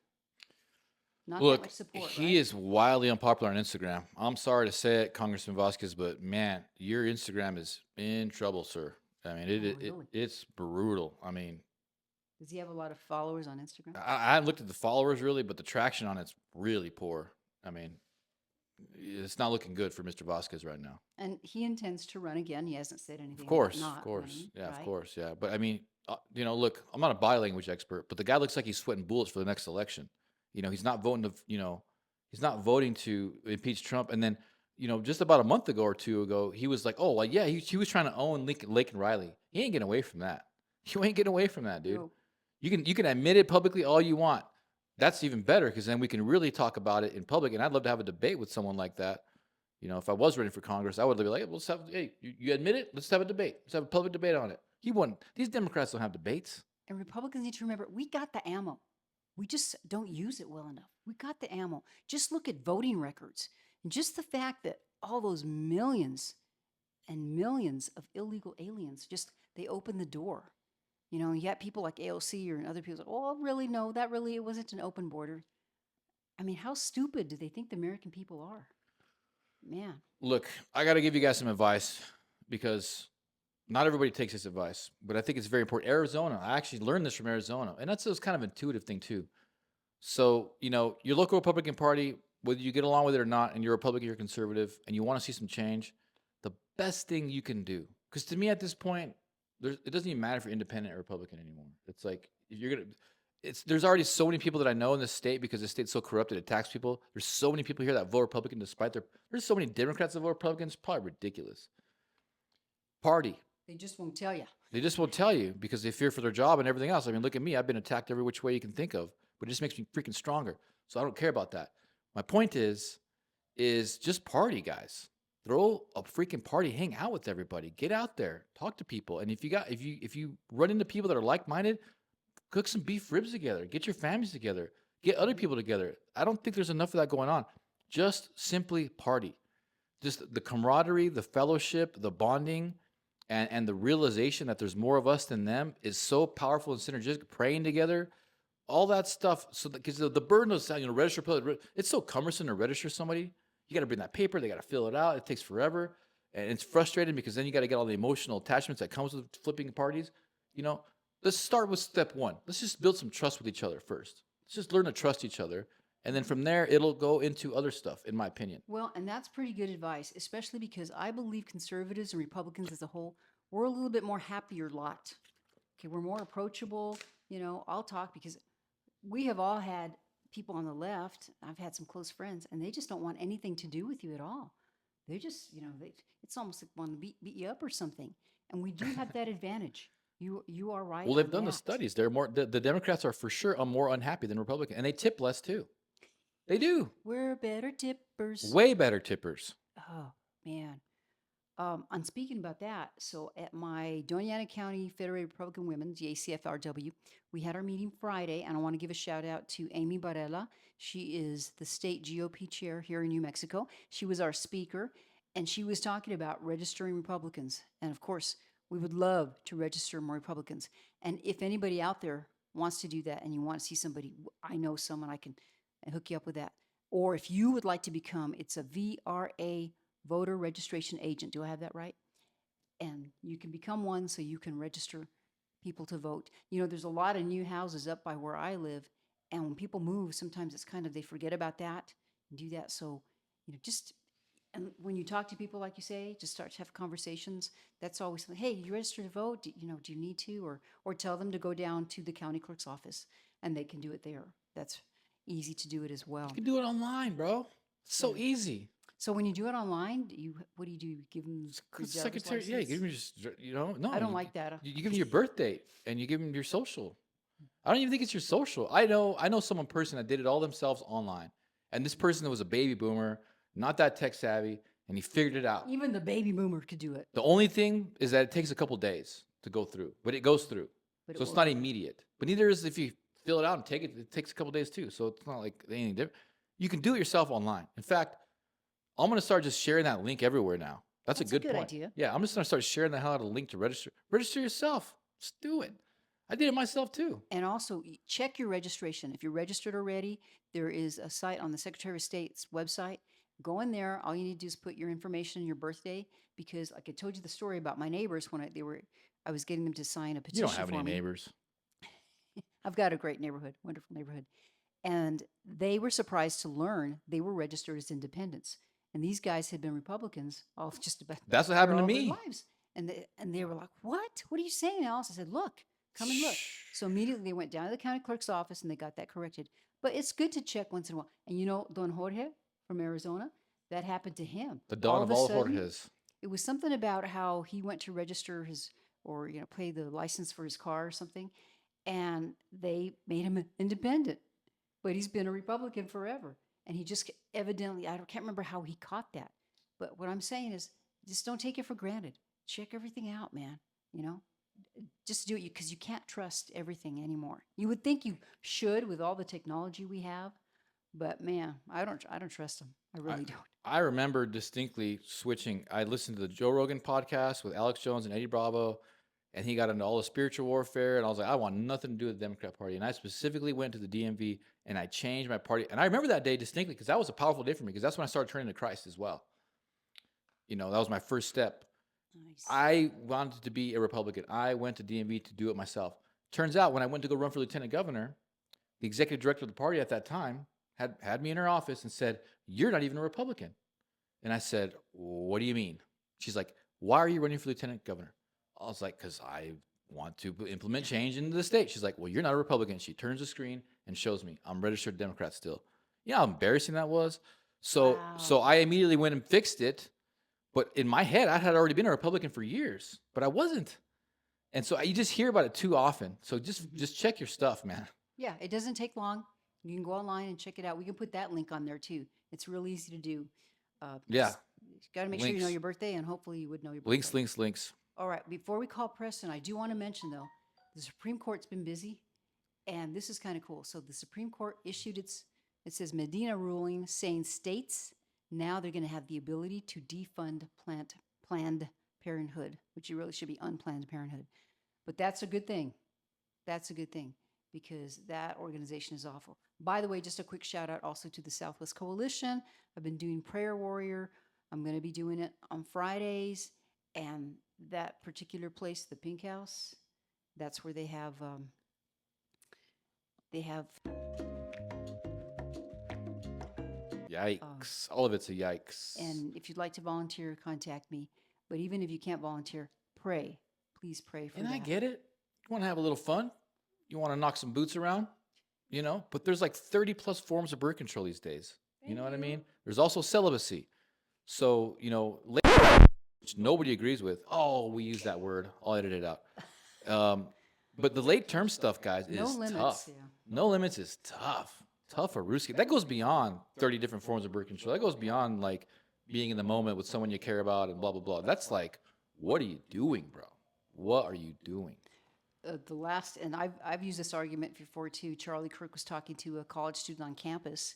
A: not that
B: Look,
A: much support,
B: he
A: right?
B: is wildly unpopular on Instagram. I'm sorry to say it, Congressman Vasquez, but man, your Instagram is in trouble, sir. I mean,
A: Oh, really?
B: it's brutal. I mean,
A: Does he have a lot of followers on Instagram?
B: I haven't looked at the followers really, but the traction on it's really poor. I mean, it's not looking good for Mr. Vasquez right now.
A: And he intends to run again. He hasn't said anything about
B: Of
A: not
B: course,
A: running,
B: yeah, of
A: right?
B: course, yeah. But I mean, look, I'm not a body language expert, but the guy looks like he's sweating bullets for the next election. He's not voting to, he's not voting to impeach Trump. And then, just about a month ago or two ago, he was like, oh, well, yeah, he was trying to own Lincoln Riley. He ain't getting away from that. You ain't getting away from that, dude.
A: No.
B: You can admit it publicly all you want. That's even better because then we can really talk about it in public. And I'd love to have a debate with someone like that. If I was running for Congress, I would be like, hey, hey, you admit it? Let's have a debate. Let's have a public debate on it. He won. These Democrats don't have debates.
A: And Republicans need to remember we got the ammo. We just don't use it well enough. We got the ammo. Just look at voting records. And just the fact that all those millions and millions of illegal aliens, just they open the door. You got people like AOC or other people say, oh, really? No, it wasn't an open border. I mean, how stupid do they think the American people are? Man.
B: Look, I got to give you guys some advice because not everybody takes this advice, but I think it's very important. Arizona, I actually learned this from Arizona, and that's kind of intuitive thing too. So, your local Republican Party, whether you get along with it or not, and you're Republican, you're conservative, and you want to see some change, the best thing you can do, because to me at this point, it doesn't even matter if you're independent or Republican anymore. It's like if you're gonna. There's already so many people that I know in this state because the state's so corrupt it attacks people. There's so many people here that vote Republican despite there's so many Democrats that vote Republicans. Probably ridiculous. Party.
A: They just won't tell you.
B: They just won't tell you because they fear for their job and everything else. I mean, look at me. I've been attacked every which way you can think of, but it just makes me freaking stronger. So I don't care about that. My point is just party, guys. Throw a freaking party. Hang out with everybody. Get out there. Talk to people. And if you run into people that are like-minded, cook some beef ribs together. Get your families together. Get other people together. I don't think there's enough of that going on. Just simply party. Just the camaraderie, the fellowship, the bonding, and the realization that there's more of us than them is so powerful and synergistic. Praying together, all that stuff. So because the burden of register, it's so cumbersome to register somebody. You got to bring that paper. They got to fill it out. It takes forever, and it's frustrating because then you got to get all the emotional attachments that comes with flipping parties. Let's start with step one. Let's just build some trust with each other first. Let's just learn to trust each other. And then from there, it'll go into other stuff, in my opinion.
A: Well, and that's pretty good advice, especially because I believe conservatives and Republicans as a whole, we're a little bit more happier lot. Okay, we're more approachable. I'll talk because we have all had people on the left. I've had some close friends, and they just don't want anything to do with you at all. They just, it's almost like want to beat you up or something. And we do have that advantage. You are right.
B: Well, they've
A: on
B: done the
A: that.
B: studies. They're more the Democrats are for sure more unhappy than Republicans, and they tip less too. They do.
A: We're better tippers.
B: Way better tippers.
A: Oh, man. And speaking about that, so at my Doña Ana County Federated Republican Women, the ACFRW, we had our meeting Friday, and I want to give a shout out to Amy Barella. She is the state GOP chair here in New Mexico. She was our speaker, and she was talking about registering Republicans. And of course, we would love to register more Republicans. And if anybody out there wants to do that and you want to see somebody, I know someone I can hook you up with that. Or if you would like to become, it's a VRA, voter registration agent. Do I have that right? And you can become one so you can register people to vote. There's a lot of new houses up by where I live. And when people move, sometimes it's kind of, they forget about that and do that. So, and when you talk to people, like you say, just start to have conversations. That's always something. Hey, you registered to vote? Do you need to? Or tell them to go down to the county clerk's office and they can do it there. That's easy to do it as well.
B: You can do it online, bro. It's so easy.
A: So when you do it online, what do? You give them
B: secretary? Yeah, you give them no.
A: I don't like that.
B: You give them your birth date and you give them your social. I don't even think it's your social. I know someone person that did it all themselves online, and this person was a baby boomer, not that tech savvy, and he figured it out.
A: Even the baby boomer could do it.
B: The only thing is that it takes a couple days to go through, but it goes through.
A: but it
B: So it's
A: will
B: not
A: happen.
B: immediate. But neither is if you fill it out and take it. It takes a couple days too. So it's not like anything different. You can do it yourself online. In fact, I'm gonna start just sharing that link everywhere now. That's a
A: That's a
B: good
A: good
B: point.
A: idea.
B: Yeah, I'm just gonna start sharing the hell out of a link to register. Register yourself. Just do it. I did it myself too.
A: And also check your registration. If you're registered already, there is a site on the Secretary of State's website. Go in there. All you need to do is put your information and your birthday. Because, like I told you the story about my neighbors when I was getting them to sign a
B: You don't
A: petition
B: have any
A: for me.
B: neighbors.
A: I've got a great neighborhood, wonderful neighborhood. And they were surprised to learn they were registered as independents. And these guys had been Republicans all just about
B: That's what
A: for
B: happened to
A: all their
B: me.
A: lives. And they were like, "What? What are you saying, Alice?" I said, "Look, come and look."
B: Shh.
A: So immediately they went down to the county clerk's office and they got that corrected. But it's good to check once in a while. And Don Jorge from Arizona, that happened to him.
B: The dawn
A: All
B: of
A: of a
B: all
A: sudden,
B: Jorges.
A: it was something about how he went to register his or pay the license for his car or something, and they made him independent. But he's been a Republican forever, and he just evidently can't remember how he caught that. But what I'm saying is, just don't take it for granted. Check everything out, man. You know, just do it because you can't trust everything anymore. You would think you should with all the technology we have, but man, I don't trust them. I
B: I,
A: really don't.
B: I remember distinctly switching. I listened to the Joe Rogan podcast with Alex Jones and Eddie Bravo, and he got into all the spiritual warfare. And I was like, I want nothing to do with the Democrat Party. And I specifically went to the DMV and I changed my party. And I remember that day distinctly because that was a powerful day for me because that's when I started turning to Christ as well. That was my first step.
A: Nice.
B: I wanted to be a Republican. I went to DMV to do it myself. Turns out when I went to go run for lieutenant governor, the executive director of the party at that time had me in her office and said, "You're not even a Republican." And I said, "What do you mean?" She's like, "Why are you running for lieutenant governor?" I was like, "Because I want to implement change in the state." She's like, "Well, you're not a Republican." She turns the screen and shows me I'm registered Democrat still. You know how embarrassing that was? So
A: Wow.
B: I immediately went and fixed it. But in my head, I had already been a Republican for years, but I wasn't. And so you just hear about it too often. So just check your stuff, man.
A: Yeah, it doesn't take long. You can go online and check it out. We can put that link on there too. It's real easy to do.
B: Yeah,
A: Just got to make sure you know
B: links,
A: your birthday, and hopefully you would know your
B: links,
A: birthday.
B: links, links.
A: All right, before we call Preston, I do want to mention though, the Supreme Court's been busy, and this is kind of cool. So the Supreme Court issued it says Medina ruling saying states now they're going to have the ability to defund Planned Parenthood, which it really should be unplanned parenthood. But that's a good thing. That's a good thing because that organization is awful. By the way, just a quick shout out also to the Southwest Coalition. I've been doing Prayer Warrior. I'm going to be doing it on Fridays. And that particular place, the Pink House, that's where they have
B: Yikes. All of it's a yikes.
A: and if you'd like to volunteer, contact me. But even if you can't volunteer, pray. Please pray for
B: And
A: that.
B: I get it. You want to have a little fun. You want to knock some boots around, but there's like 30 plus forms of birth control these days. You know what I mean? There's also celibacy. So, which nobody agrees with. Oh, we use that word. I'll edit it out. But the late term stuff, guys,
A: No
B: is
A: limits,
B: tough.
A: yeah.
B: No limits is tough. Tough for Ruski. That goes beyond 30 different forms of birth control. That goes beyond like being in the moment with someone you care about and blah, blah, blah. That's like, what are you doing, bro? What are you doing?
A: The last, and I've used this argument before too. Charlie Kirk was talking to a college student on campus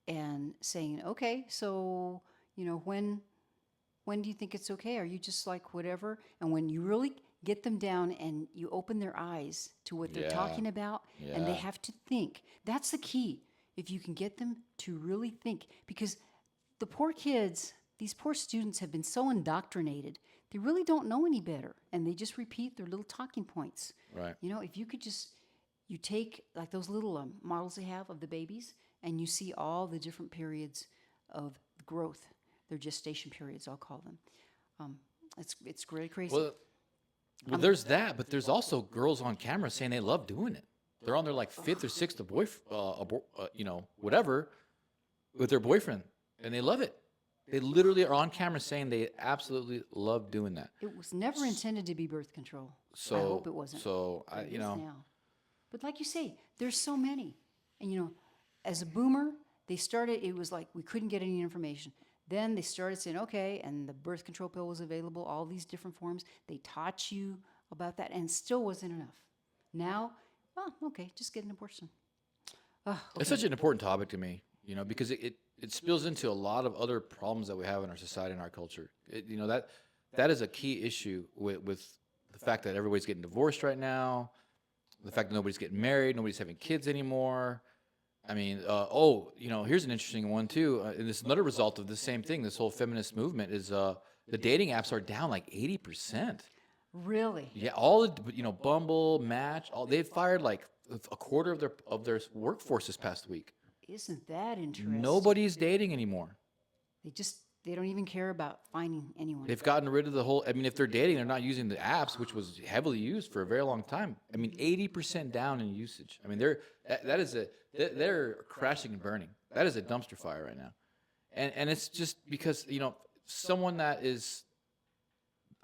A: and saying, "Okay, so when do you think it's okay? Are you just like whatever?" And when you really get them down and you open their eyes to what they're
B: Yeah.
A: talking about, and they
B: Yeah.
A: have to think, that's the key. If you can get them to really think, because the poor kids, these poor students have been so indoctrinated, they really don't know any better. And they just repeat their little talking points.
B: Right.
A: If you could you take like those little models they have of the babies, and you see all the different periods of growth, their gestation periods, I'll call them. It's really crazy.
B: Well, there's that, but there's also girls on camera saying they love doing it. They're on their like fifth or sixth whatever, with their boyfriend, and they love it. They literally are on camera saying they absolutely love doing that.
A: It was never intended to be birth control.
B: So
A: I hope it wasn't.
B: So
A: But
B: I,
A: it is now. But like you say, there's so many. And as a boomer, they started, it was like we couldn't get any information. Then they started saying, okay, and the birth control pill was available, all these different forms. They taught you about that, and it still wasn't enough. Now, oh, okay, just get an abortion. Oh,
B: It's
A: okay.
B: such an important topic to me, because it spills into a lot of other problems that we have in our society and our culture. That is a key issue with the fact that everybody's getting divorced right now, the fact that nobody's getting married, nobody's having kids anymore. I mean, here's an interesting one too, and this is another result of the same thing. This whole feminist movement is the dating apps are down like 80%.
A: Really?
B: Yeah, all the Bumble, Match, all they've fired like a quarter of their workforce this past week.
A: Isn't that interesting?
B: Nobody's dating anymore.
A: They don't even care about finding anyone.
B: They've gotten rid of the whole. I mean, if they're dating, they're not using the apps, which was heavily used for a very long time. I mean, 80% down in usage. I mean, they're crashing and burning. That is a dumpster fire right now, and it's just because someone that is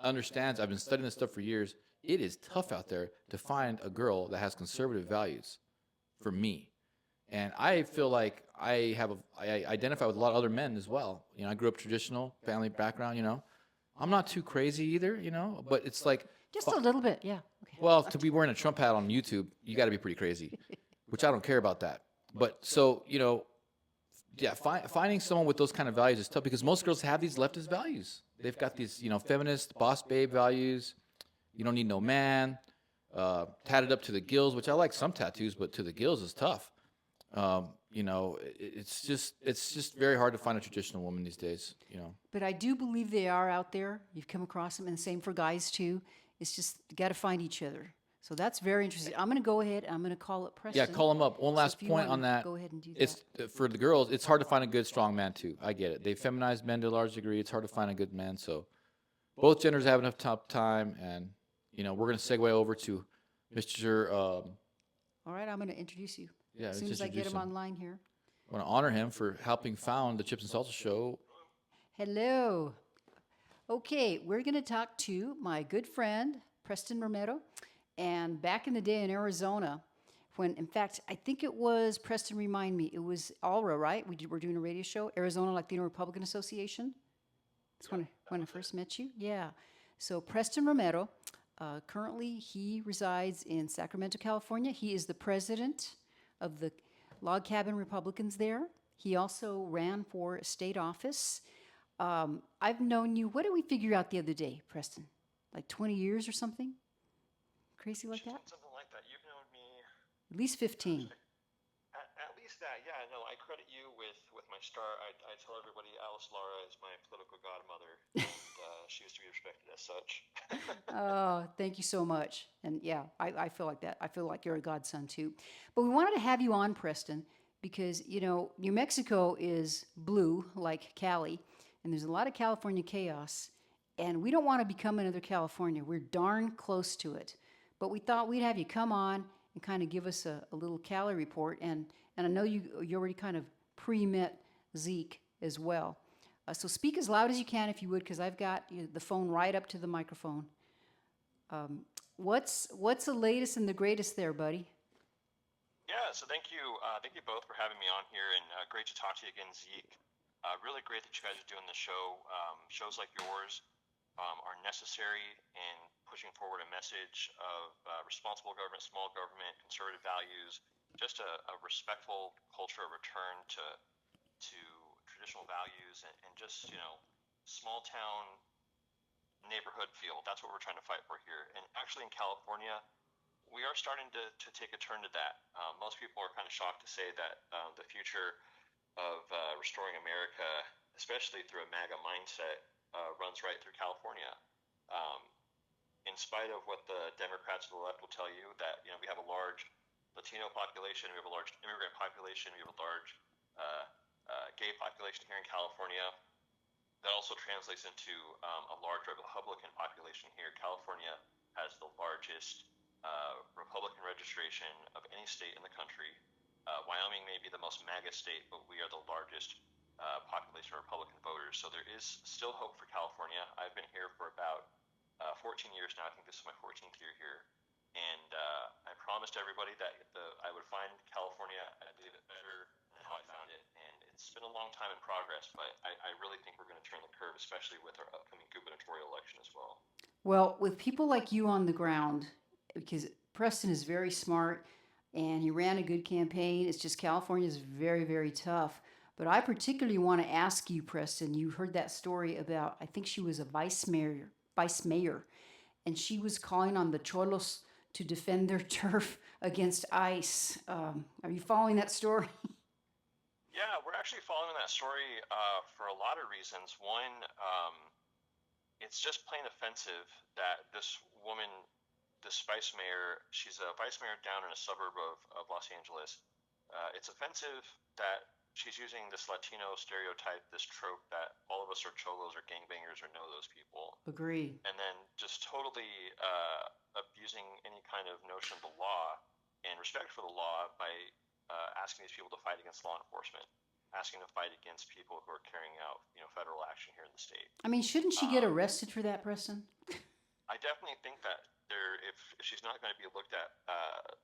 B: understands. I've been studying this stuff for years. It is tough out there to find a girl that has conservative values. For me, and I feel like I identify with a lot of other men as well. I grew up traditional family background. I'm not too crazy either. But it's like,
A: Just a little bit, yeah. Okay.
B: well, to be wearing a Trump hat on YouTube, you got to be pretty crazy, which I don't care about that. But so yeah, finding someone with those kind of values is tough because most girls have these leftist values. They've got these feminist boss babe values. You don't need no man. Tatted up to the gills, which I like some tattoos, but to the gills is tough. It's just very hard to find a traditional woman these days.
A: But I do believe they are out there. You've come across them, and the same for guys too. It's just you got to find each other. So that's very interesting. I'm going to go ahead. I'm going to call it Preston.
B: Yeah, call them up. One
A: So
B: last
A: if you
B: point
A: wanna
B: on that.
A: go ahead and do that.
B: It's for the girls. It's hard to find a good, strong man too. I get it. They feminize men to a large degree. It's hard to find a good man. So both genders have enough time, and we're going to segue over to Mr.
A: All right, I'm going to introduce you.
B: Yeah,
A: As soon
B: let's
A: as I get
B: introduce
A: him
B: him.
A: online here.
B: I want to honor him for helping found the Chips and Salsa Show.
A: Hello. Okay, we're going to talk to my good friend, Preston Romero. And back in the day in Arizona, when, in fact, I think it was, Preston, remind me, it was ALRA, right? We're doing a radio show, Arizona Latino Republican Association. That's when I first met you. Yeah. So Preston Romero, currently he resides in Sacramento, California. He is the president of the Log Cabin Republicans there. He also ran for state office. I've known you, what did we figure out the other day, Preston? Like 20 years or something? Crazy like that?
C: Something like that. You've known me
A: At least 15.
C: at least that. Yeah, no, I credit you with my start. I tell everybody Alice Lara is my political godmother, and she is to be respected as such.
A: Oh, thank you so much. And yeah, I feel like that. I feel like you're a godson too. But we wanted to have you on, Preston, because, New Mexico is blue like Cali, and there's a lot of California chaos, and we don't want to become another California. We're darn close to it. But we thought we'd have you come on and kind of give us a little Cali report. And I know you already kind of pre-met Zeke as well. So speak as loud as you can if you would, because I've got the phone right up to the microphone. What's the latest and the greatest there, buddy?
C: Yeah, so thank you both for having me on here, and great to talk to you again, Zeke. Really great that you guys are doing this show. Shows like yours are necessary in pushing forward a message of responsible government, small government, conservative values, just a respectful culture, a return to traditional values, and just small town neighborhood feel. That's what we're trying to fight for here. And actually, in California, we are starting to take a turn to that. Most people are kind of shocked to say that the future of restoring America, especially through a MAGA mindset, runs right through California. In spite of what the Democrats of the left will tell you, that we have a large Latino population, we have a large immigrant population, we have a large gay population here in California. That also translates into a large Republican population here. California has the largest Republican registration of any state in the country. Wyoming may be the most MAGA state, but we are the largest population of Republican voters. So there is still hope for California. I've been here for about 14 years now. I think this is my 14th year here. And I promised everybody that I would find California, I'd leave it better than how I found it. And it's been a long time in progress, but I really think we're going to turn the curve, especially with our upcoming gubernatorial election as well.
A: Well, with people like you on the ground, because Preston is very smart and he ran a good campaign. It's just California is very, very tough. But I particularly want to ask you, Preston, you heard that story about, I think she was a vice mayor, and she was calling on the Cholos to defend their turf against ICE. Are you following that story?
C: Yeah, we're actually following that story for a lot of reasons. One, it's just plain offensive that this woman, this vice mayor, she's a vice mayor down in a suburb of Los Angeles. It's offensive that she's using this Latino stereotype, this trope that all of us are cholos or gangbangers or know those people,
A: Agree.
C: and then just totally abusing any kind of notion of the law and respect for the law by asking these people to fight against law enforcement, asking to fight against people who are carrying out, federal action here in the state.
A: I mean, shouldn't she get
C: Um,
A: arrested for that, Preston?
C: I definitely think that if she's not going to be looked at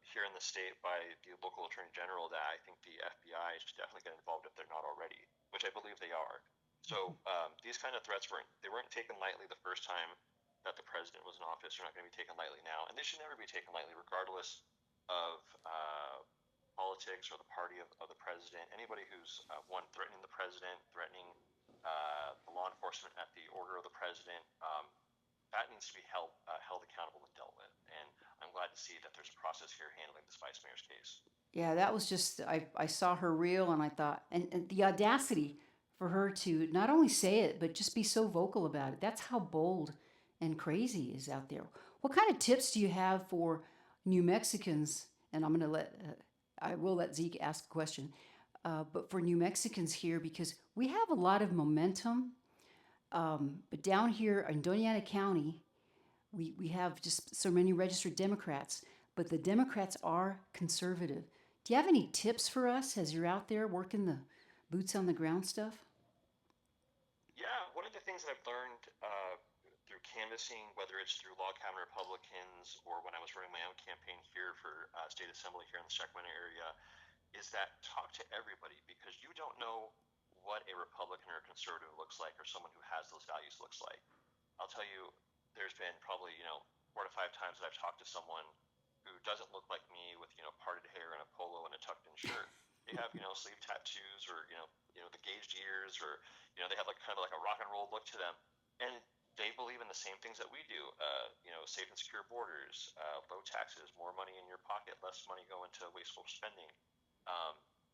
C: here in the state by the local attorney general, that I think the FBI should definitely get involved if they're not already, which I believe they are. So these kind of threats weren't taken lightly the first time that the president was in office. They're not going to be taken lightly now, and they should never be taken lightly, regardless of politics or the party of the president. Anybody who's one threatening the president, threatening the law enforcement at the order of the president. That needs to be held accountable and dealt with. And I'm glad to see that there's a process here handling this vice mayor's case.
A: Yeah, that was just, I saw her reel and I thought, and the audacity for her to not only say it, but just be so vocal about it. That's how bold and crazy is out there. What kind of tips do you have for New Mexicans? And I will let Zeke ask a question. But for New Mexicans here, because we have a lot of momentum, but down here in Doña Ana County, we have just so many registered Democrats, but the Democrats are conservative. Do you have any tips for us as you're out there working the boots on the ground stuff?
C: Yeah, one of the things that I've learned through canvassing, whether it's through log cabin Republicans or when I was running my own campaign here for state assembly here in the Sacramento area, is that talk to everybody, because you don't know what a Republican or a conservative looks like or someone who has those values looks like. I'll tell you, there's been probably 4 to 5 times that I've talked to someone who doesn't look like me with parted hair and a polo and a tucked in shirt. They have sleeve tattoos or the gauged ears, or they have like kind of like a rock and roll look to them, and they believe in the same things that we do. Safe and secure borders, low taxes, more money in your pocket, less money going to wasteful spending.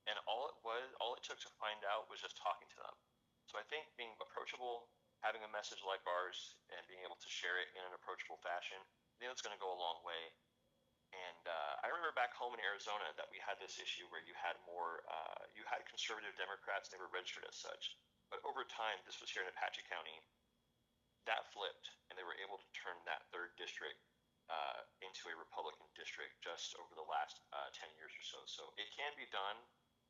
C: And all it took to find out was just talking to them. So I think being approachable, having a message like ours, and being able to share it in an approachable fashion, it's going to go a long way. And I remember back home in Arizona that we had this issue where you had conservative Democrats, and they were registered as such. But over time, this was here in Apache County, that flipped, and they were able to turn that third district into a Republican district just over the last 10 years or so. So it can be done.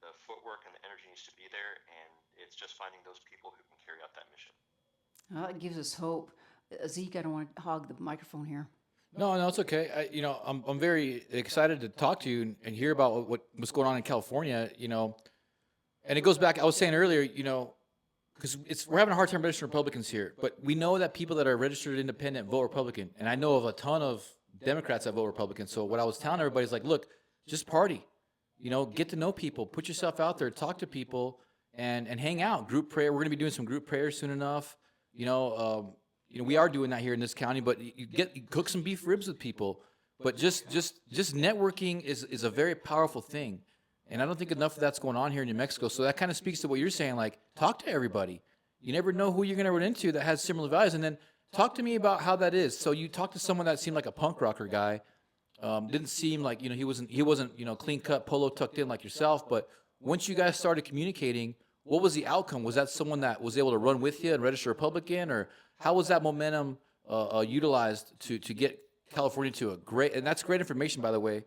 C: The footwork and the energy needs to be there, and it's just finding those people who can carry out that mission.
A: Well, it gives us hope. Zeke, I don't want to hog the microphone here.
B: No, no, it's okay. I'm very excited to talk to you and hear about what's going on in California. And it goes back. I was saying earlier, because we're having a hard time registering Republicans here, but we know that people that are registered independent vote Republican, and I know of a ton of Democrats that vote Republican. So what I was telling everybody is like, look, just party, get to know people, put yourself out there, talk to people, and hang out. Group prayer. We're going to be doing some group prayers soon enough. We are doing that here in this county, but you cook some beef ribs with people. But just networking is a very powerful thing. And I don't think enough of that's going on here in New Mexico. So that kind of speaks to what you're saying, like, talk to everybody. You never know who you're going to run into that has similar values. And then talk to me about how that is. So you talked to someone that seemed like a punk rocker guy. Didn't seem like, he wasn't, clean cut, polo tucked in like yourself. But once you guys started communicating, what was the outcome? Was that someone that was able to run with you and register Republican? Or how was that momentum utilized to get California to a great, and that's great information, by the way.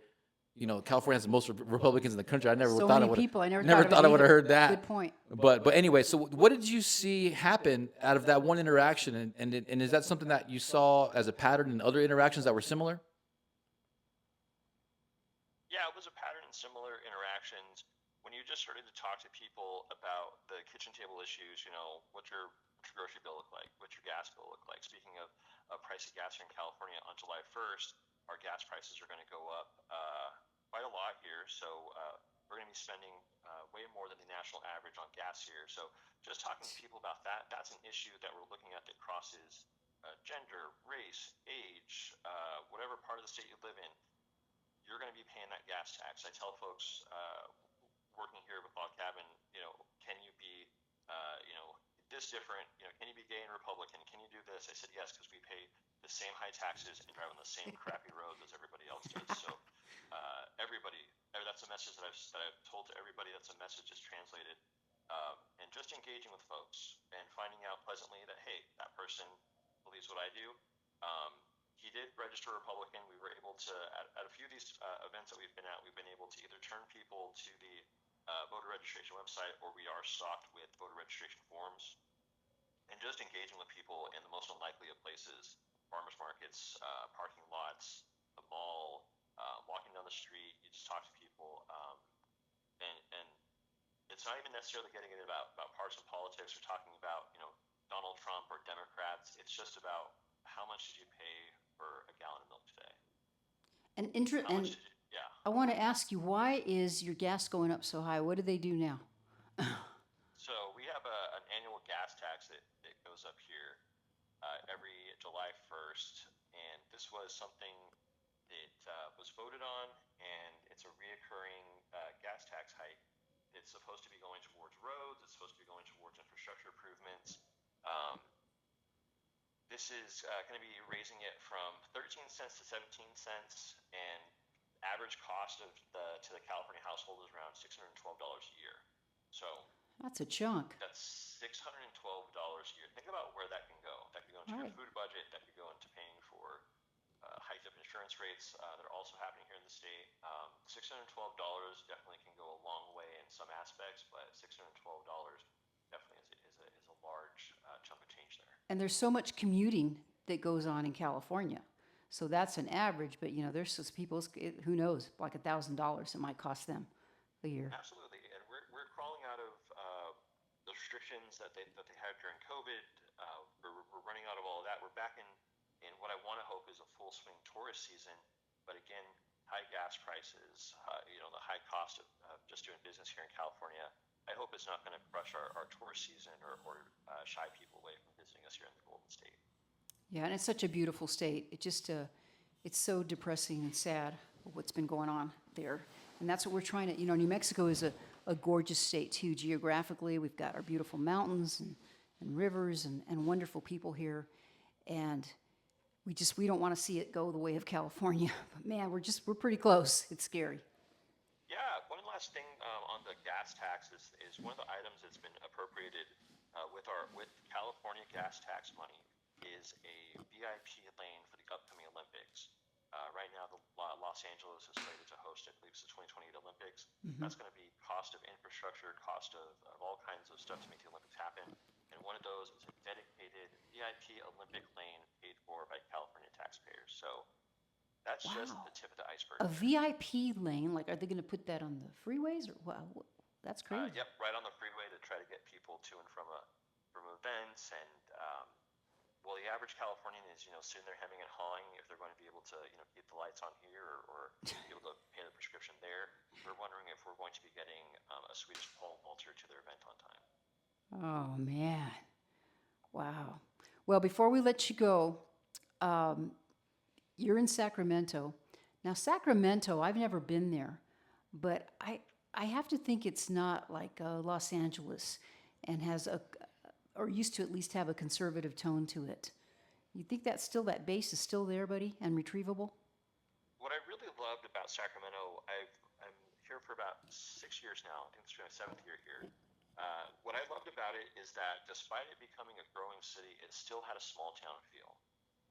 B: California has the most Republicans in the country. I never
A: So
B: thought
A: many
B: I would
A: people. I never
B: thought I would have heard that.
A: Good point.
B: But anyway, so what did you see happen out of that one interaction, and is that something that you saw as a pattern in other interactions that were similar?
C: Yeah, it was a pattern in similar interactions. When you just started to talk to people about the kitchen table issues, what's your grocery bill look like? What's your gas bill look like? Speaking of price of gas here in California on July 1st, our gas prices are going to go up quite a lot here. So we're going to be spending way more than the national average on gas here. So just talking to people about that, that's an issue that we're looking at that crosses gender, race, age, whatever part of the state you live in. You're going to be paying that gas tax. I tell folks working here with Log Cabin, can you be, this different? Can you be gay and Republican? Can you do this? I said yes, because we pay the same high taxes and drive on the same crappy roads as everybody else does. So everybody, that's a message that I've told to everybody. That's a message that's translated, and just engaging with folks and finding out pleasantly that hey, that person believes what I do. He did register Republican. We were able to, at a few of these events that we've been at, we've been able to either turn people to the voter registration website, or we are stocked with voter registration forms. And just engaging with people in the most unlikely of places, farmers markets, parking lots, the mall, walking down the street, you just talk to people. And it's not even necessarily getting into about partisan politics or talking about, Donald Trump or Democrats. It's just about how much did you pay for a gallon of milk today?
A: And
C: How much did you, yeah.
A: I want to ask you, why is your gas going up so high? What do they do now?
C: So we have an annual gas tax that goes up here every July 1st, and this was something that was voted on, and it's a reoccurring gas tax hike. It's supposed to be going towards roads. It's supposed to be going towards infrastructure improvements. Um, this is going to be raising it from 13 cents to 17 cents, and average cost to the California household is around $612 a year. So
A: That's a chunk.
C: that's $612 a year. Think about where that can go. That could go into your
A: Right.
C: food budget. That could go into paying for hiked up insurance rates that are also happening here in the state. $612 definitely can go a long way in some aspects, but $612 definitely is a large chunk of change there.
A: And there's so much commuting that goes on in California. So that's an average, but there's just people, who knows, like $1,000 it might cost them a year.
C: Absolutely, and we're crawling out of the restrictions that they had during COVID. We're running out of all of that. We're back in what I want to hope is a full swing tourist season. But again, high gas prices, the high cost of just doing business here in California. I hope it's not going to crush our tourist season or shy people away from visiting us here in the Golden State.
A: Yeah, and it's such a beautiful state. It's so depressing and sad what's been going on there. And that's what we're trying to, New Mexico is a gorgeous state too. Geographically, we've got our beautiful mountains and rivers and wonderful people here. And we don't want to see it go the way of California. But man, we're pretty close. It's scary.
C: Yeah, one last thing on the gas tax is one of the items that's been appropriated with California gas tax money is a VIP lane for the upcoming Olympics. Right now, Los Angeles is slated to host, I believe, it's the 2028 Olympics. That's going to be cost of infrastructure, cost of all kinds of stuff to make the Olympics happen. And one of those is a dedicated VIP Olympic lane paid for by California taxpayers. So that's just
A: Wow.
C: the tip of the iceberg.
A: A VIP lane, like are they going to put that on the freeways or wow? That's crazy.
C: Yep, right on the freeway to try to get people to and from events. And well, the average Californian is sitting there hemming and hawing if they're going to be able to keep the lights on here or be able to pay the prescription there. We're wondering if we're going to be getting a Swedish pole vaulter to their event on time.
A: Oh man, wow. Well, before we let you go, you're in Sacramento. Now, Sacramento, I've never been there, but I have to think it's not like Los Angeles and has or used to at least have a conservative tone to it. You think that base is still there, buddy, and retrievable?
C: What I really loved about Sacramento, I'm here for about 6 years now. I think it's my 7th year here. What I loved about it is that despite it becoming a growing city, it still had a small town feel.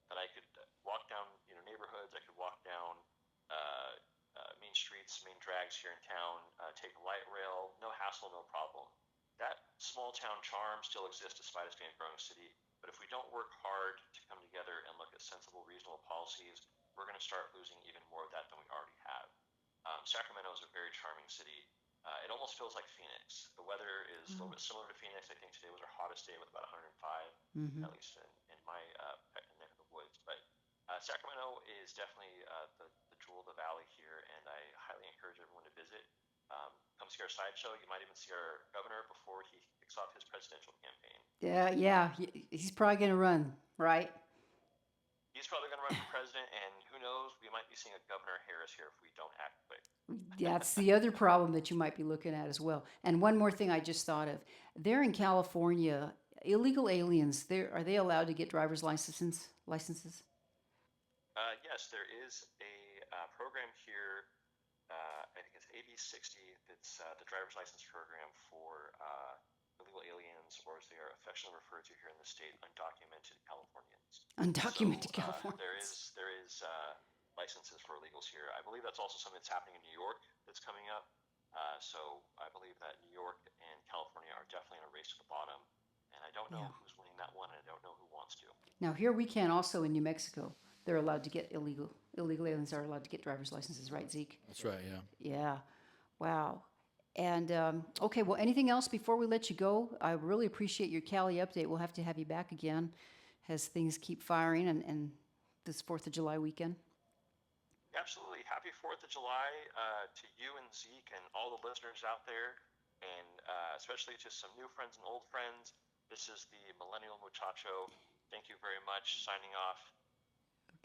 C: That I could walk down, neighborhoods. I could walk down main streets, main drags here in town. Take a light rail, no hassle, no problem. That small town charm still exists despite us being a growing city. But if we don't work hard to come together and look at sensible regional policies, we're going to start losing even more of that than we already have. Sacramento is a very charming city. It almost feels like Phoenix. The weather is a little bit similar to Phoenix. I think today was our hottest day with about 105, at least in my neck of the woods. But Sacramento is definitely the jewel of the valley here, and I highly encourage everyone to visit. Come see our sideshow. You might even see our governor before he kicks off his presidential campaign.
A: Yeah, yeah. He's probably going to run, right?
C: He's probably going to run for president, and who knows, we might be seeing a Governor Harris here if we don't act quick.
A: That's the other problem that you might be looking at as well. And one more thing I just thought of. There in California, illegal aliens, are they allowed to get driver's licenses?
C: Yes, there is a program here. I think it's AB 60. It's the driver's license program for illegal aliens, or as they are affectionately referred to here in the state, undocumented Californians.
A: Undocumented
C: So
A: Californians.
C: there is licenses for illegals here. I believe that's also something that's happening in New York that's coming up. So I believe that New York and California are definitely in a race to the bottom. And I don't know
A: Yeah.
C: who's winning that one, and I don't know who wants to.
A: Now here we can also in New Mexico. They're allowed to get illegal aliens are allowed to get driver's licenses, right, Zeke?
B: That's right. Yeah.
A: Yeah. Wow. And okay, well, anything else before we let you go? I really appreciate your Cali update. We'll have to have you back again as things keep firing and this 4th of July weekend.
C: Absolutely. Happy 4th of July to you and Zeke and all the listeners out there, and especially to some new friends and old friends. This is the Millennial Muchacho. Thank you very much. Signing off.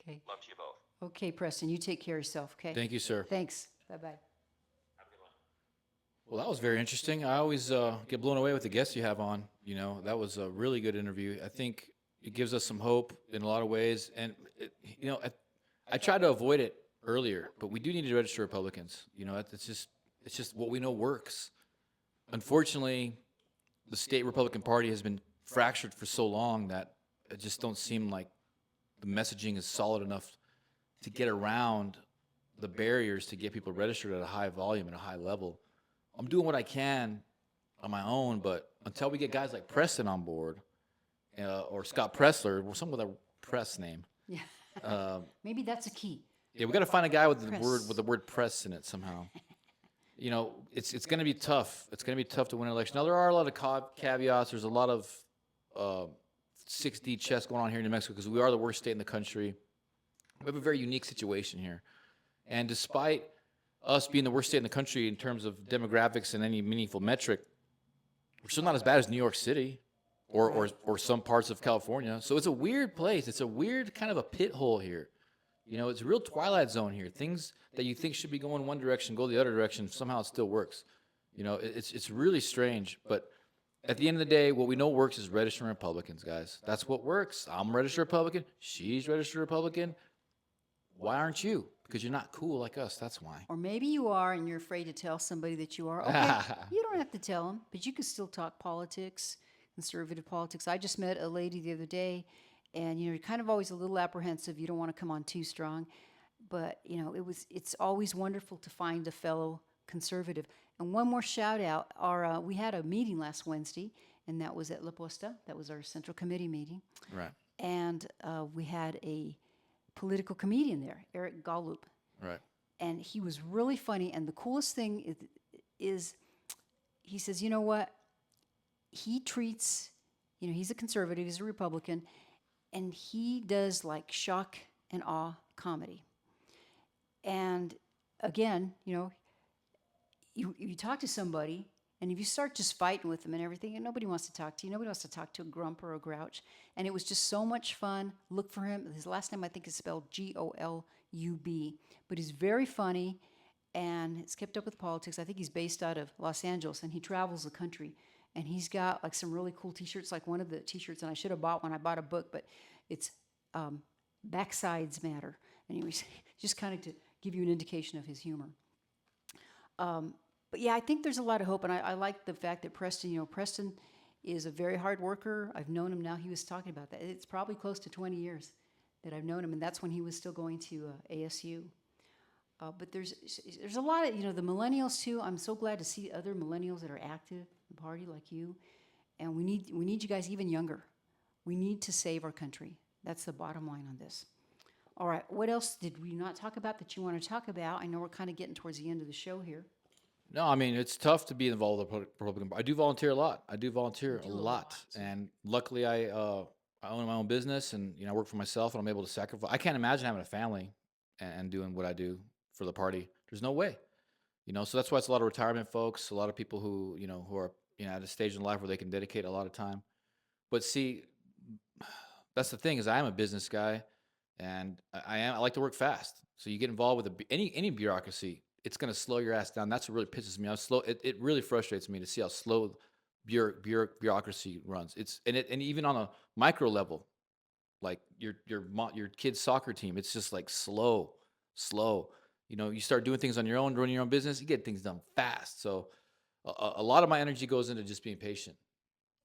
A: Okay.
C: Love to you both.
A: Okay, Preston, you take care of yourself, okay?
B: Thank you, sir.
A: Thanks. Bye-bye.
C: Have a good one.
B: Well, that was very interesting. I always get blown away with the guests you have on. You know, that was a really good interview. I think it gives us some hope in a lot of ways. And, I tried to avoid it earlier, but we do need to register Republicans. You know, it's just what we know works. Unfortunately, the state Republican Party has been fractured for so long that it just don't seem like the messaging is solid enough to get around the barriers to get people registered at a high volume and a high level. I'm doing what I can on my own, but until we get guys like Preston on board, or Scott Pressler, or someone with a press name,
A: Yeah. Maybe that's a key.
B: yeah, we got to find a guy with
A: Press.
B: the word press in it somehow. You know, it's going to be tough. It's going to be tough to win an election. Now there are a lot of caveats. There's a lot of 6D chess going on here in New Mexico because we are the worst state in the country. We have a very unique situation here, and despite us being the worst state in the country in terms of demographics and any meaningful metric, we're still not as bad as New York City or some parts of California. So it's a weird place. It's a weird kind of a pit hole here. You know, it's a real twilight zone here. Things that you think should be going one direction go the other direction. Somehow it still works. You know, it's really strange. But at the end of the day, what we know works is registering Republicans, guys. That's what works. I'm a registered Republican. She's registered Republican. Why aren't you? Because you're not cool like us. That's why.
A: Or maybe you are and you're afraid to tell somebody that you are. Okay, you don't have to tell them, but you can still talk politics, conservative politics. I just met a lady the other day, and you're kind of always a little apprehensive. You don't want to come on too strong, but it's always wonderful to find a fellow conservative. And one more shout out: we had a meeting last Wednesday, and that was at La Posta. That was our Central Committee meeting,
B: Right.
A: and we had a political comedian there, Eric Gallup.
B: Right.
A: And he was really funny. And the coolest thing is he says, you know what? He treats, he's a conservative, he's a Republican, and he does like shock and awe comedy. And again, you talk to somebody, and if you start just fighting with them and everything, and nobody wants to talk to you. Nobody wants to talk to a grump or a grouch. And it was just so much fun. Look for him. His last name, I think, is spelled Golub. But he's very funny, and he's kept up with politics. I think he's based out of Los Angeles, and he travels the country. And he's got like some really cool T-shirts, like one of the T-shirts, and I should have bought one. I bought a book, but it's Backsides Matter. Anyways, just kind of to give you an indication of his humor. But yeah, I think there's a lot of hope, and I like the fact that Preston is a very hard worker. I've known him now. He was talking about that. It's probably close to 20 years that I've known him, and that's when he was still going to ASU. But there's a lot of, the millennials too. I'm so glad to see other millennials that are active in the party like you. And we need you guys even younger. We need to save our country. That's the bottom line on this. All right, what else did we not talk about that you want to talk about? I know we're kind of getting towards the end of the show here.
B: No, I mean, it's tough to be involved with the Republican Party. I do volunteer a lot.
A: You do a lot.
B: And luckily I own my own business, and I work for myself, and I'm able to sacrifice. I can't imagine having a family and doing what I do for the party. There's no way. So that's why it's a lot of retirement folks, a lot of people who, who are, at a stage in life where they can dedicate a lot of time. But see, that's the thing is I am a business guy and I like to work fast. So you get involved with any bureaucracy, it's going to slow your ass down. That's what really pisses me off. It really frustrates me to see how slow bureaucracy runs. And even on a micro level, like your kid's soccer team, it's just like slow. You start doing things on your own, running your own business, you get things done fast. So a lot of my energy goes into just being patient.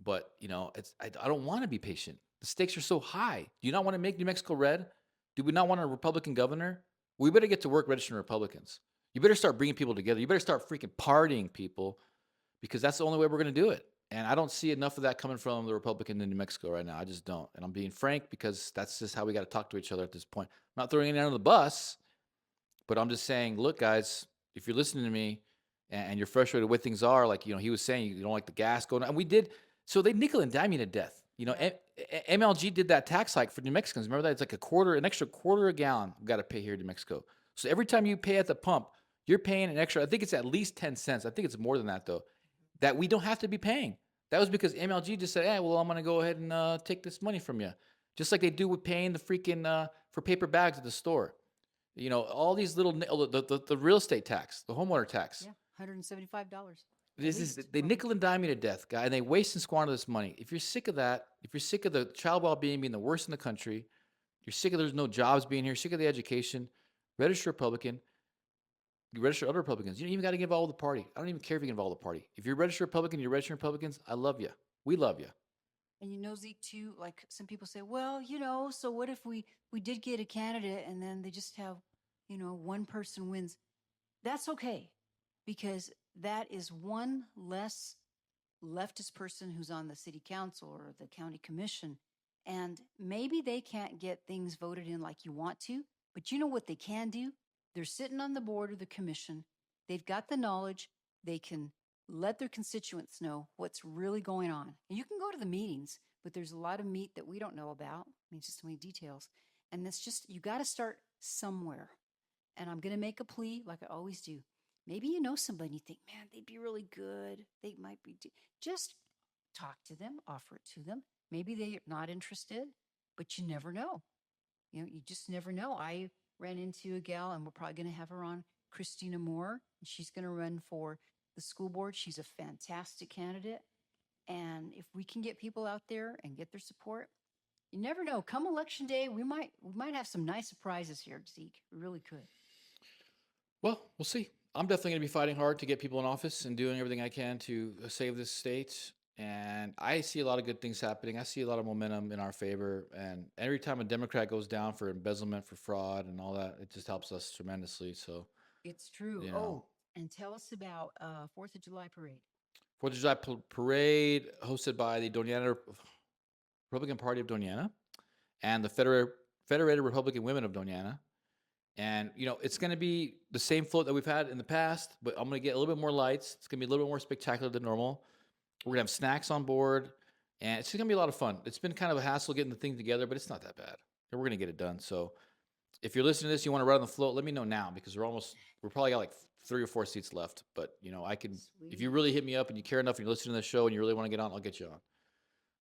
B: But I don't want to be patient. The stakes are so high. Do you not want to make New Mexico red? Do we not want a Republican governor? We better get to work registering Republicans. You better start bringing people together. You better start freaking partying people, because that's the only way we're going to do it. And I don't see enough of that coming from the Republican in New Mexico right now. I just don't. And I'm being frank because that's just how we got to talk to each other at this point. I'm not throwing anyone under the bus, but I'm just saying, look, guys, if you're listening to me and you're frustrated with things are, like, he was saying, you don't like the gas going on. And we did. So they nickel and dime you to death. MLG did that tax hike for New Mexicans. Remember that? It's like an extra quarter a gallon we got to pay here in New Mexico. So every time you pay at the pump, you're paying an extra, I think it's at least 10 cents. I think it's more than that, though, that we don't have to be paying. That was because MLG just said, hey, well, I'm going to go ahead and take this money from you. Just like they do with paying the freaking for paper bags at the store. All these little, the real estate tax, the homeowner tax.
A: Yeah, $175.
B: They nickel and dime you to death, guy, and they waste and squander this money. If you're sick of that, if you're sick of the child well-being being the worst in the country, you're sick of there's no jobs being here, sick of the education, register Republican. You register other Republicans. You don't even got to get involved with the party. I don't even care if you get involved with the party. If you're a registered Republican, you're registering Republicans, I love you. We love you.
A: And Zeke, too, like some people say, well, so what if we did get a candidate and then they just have, one person wins? That's okay, because that is one less leftist person who's on the city council or the county commission. And maybe they can't get things voted in like you want to, but you know what they can do? They're sitting on the board of the commission. They've got the knowledge. They can let their constituents know what's really going on. And you can go to the meetings, but there's a lot of meat that we don't know about. I mean, just so many details. And that's just, you got to start somewhere. And I'm going to make a plea like I always do. Maybe you know somebody and you think, man, they'd be really good. They might be. Just talk to them, offer it to them. Maybe they're not interested, but you never know. You just never know. I ran into a gal, and we're probably going to have her on, Christina Moore. And she's going to run for the school board. She's a fantastic candidate. And if we can get people out there and get their support, you never know. Come election day, we might have some nice surprises here, Zeke. We really could.
B: Well, we'll see. I'm definitely going to be fighting hard to get people in office and doing everything I can to save this state. And I see a lot of good things happening. I see a lot of momentum in our favor. And every time a Democrat goes down for embezzlement, for fraud, and all that, it just helps us tremendously. So
A: it's true. Oh, and tell us about 4th of July parade.
B: 4th of July parade hosted by the Republican Party of Doñana and the Federated Republican Women of Doñana. And, it's going to be the same float that we've had in the past, but I'm going to get a little bit more lights. It's going to be a little bit more spectacular than normal. We're going to have snacks on board, and it's going to be a lot of fun. It's been kind of a hassle getting the thing together, but it's not that bad. And we're going to get it done. So if you're listening to this, you want to ride on the float, let me know now, because we're probably got like 3 or 4 seats left. But, I can, if you really hit me up and you care enough and you're listening to the show and you really want to get on, I'll get you on.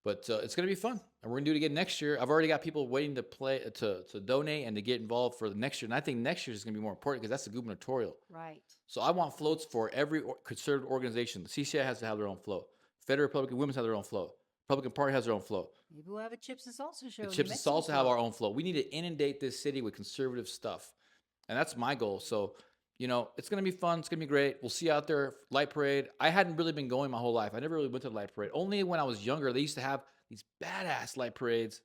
B: But it's going to be fun, and we're going to do it again next year. I've already got people waiting to to donate and to get involved for the next year. And I think next year is going to be more important because that's the gubernatorial.
A: Right.
B: So I want floats for every conservative organization. The CCI has to have their own float. Federal Republican Women's have their own float. Republican Party has their own float.
A: Maybe we'll have a Chips and Salsa show.
B: The Chips and Salsa have our own float. We need to inundate this city with conservative stuff, and that's my goal. So, it's going to be fun. It's going to be great. We'll see you out there. Light parade. I hadn't really been going my whole life. I never really went to the light parade. Only when I was younger, they used to have these badass light parades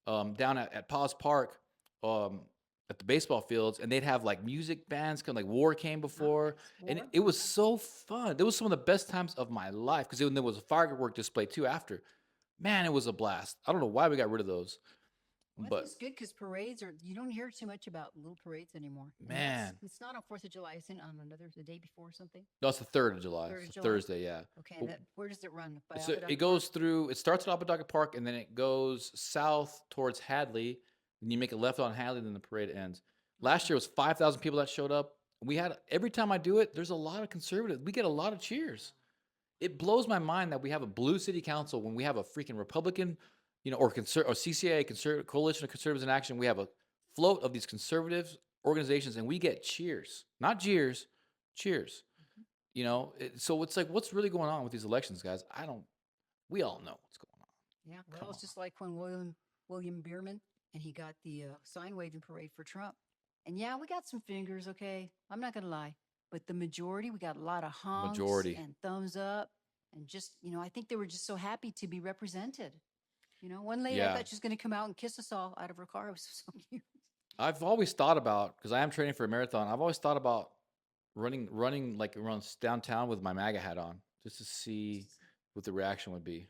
B: down at Paws Park at the baseball fields, and they'd have like music bands, kind of like War came before, and it was so fun. It was some of the best times of my life because there was a firework display too after. Man, it was a blast. I don't know why we got rid of those.
A: Well,
B: but
A: it's good because parades you don't hear too much about little parades anymore.
B: Man,
A: it's not on 4th of July. It's on the day before or something.
B: No, it's the 3rd of July. It's Thursday, yeah.
A: Okay, and where does it run?
B: So it goes through. It starts at Apodaca Park, and then it goes south towards Hadley. And you make a left on Hadley, then the parade ends. Last year was 5,000 people that showed up. We had every time I do it, there's a lot of conservatives. We get a lot of cheers. It blows my mind that we have a blue city council when we have a freaking Republican, or CCA, conservative coalition of conservatives in action. We have a float of these conservative organizations, and we get cheers, not jeers, cheers. So it's like, what's really going on with these elections, guys? We all know what's going on.
A: Yeah,
B: Come
A: well, it's
B: on.
A: just like when William Bierman and he got the sign waving parade for Trump. And yeah, we got some fingers, okay? I'm not gonna lie, but the majority, we got a lot of honks
B: Majority.
A: and thumbs up, and just I think they were just so happy to be represented. One lady I
B: Yeah.
A: thought she was gonna come out and kiss us all out of her car. It was so cute.
B: I've always thought about, because I am training for a marathon, I've always thought about running like around downtown with my MAGA hat on, just to see what the reaction would be.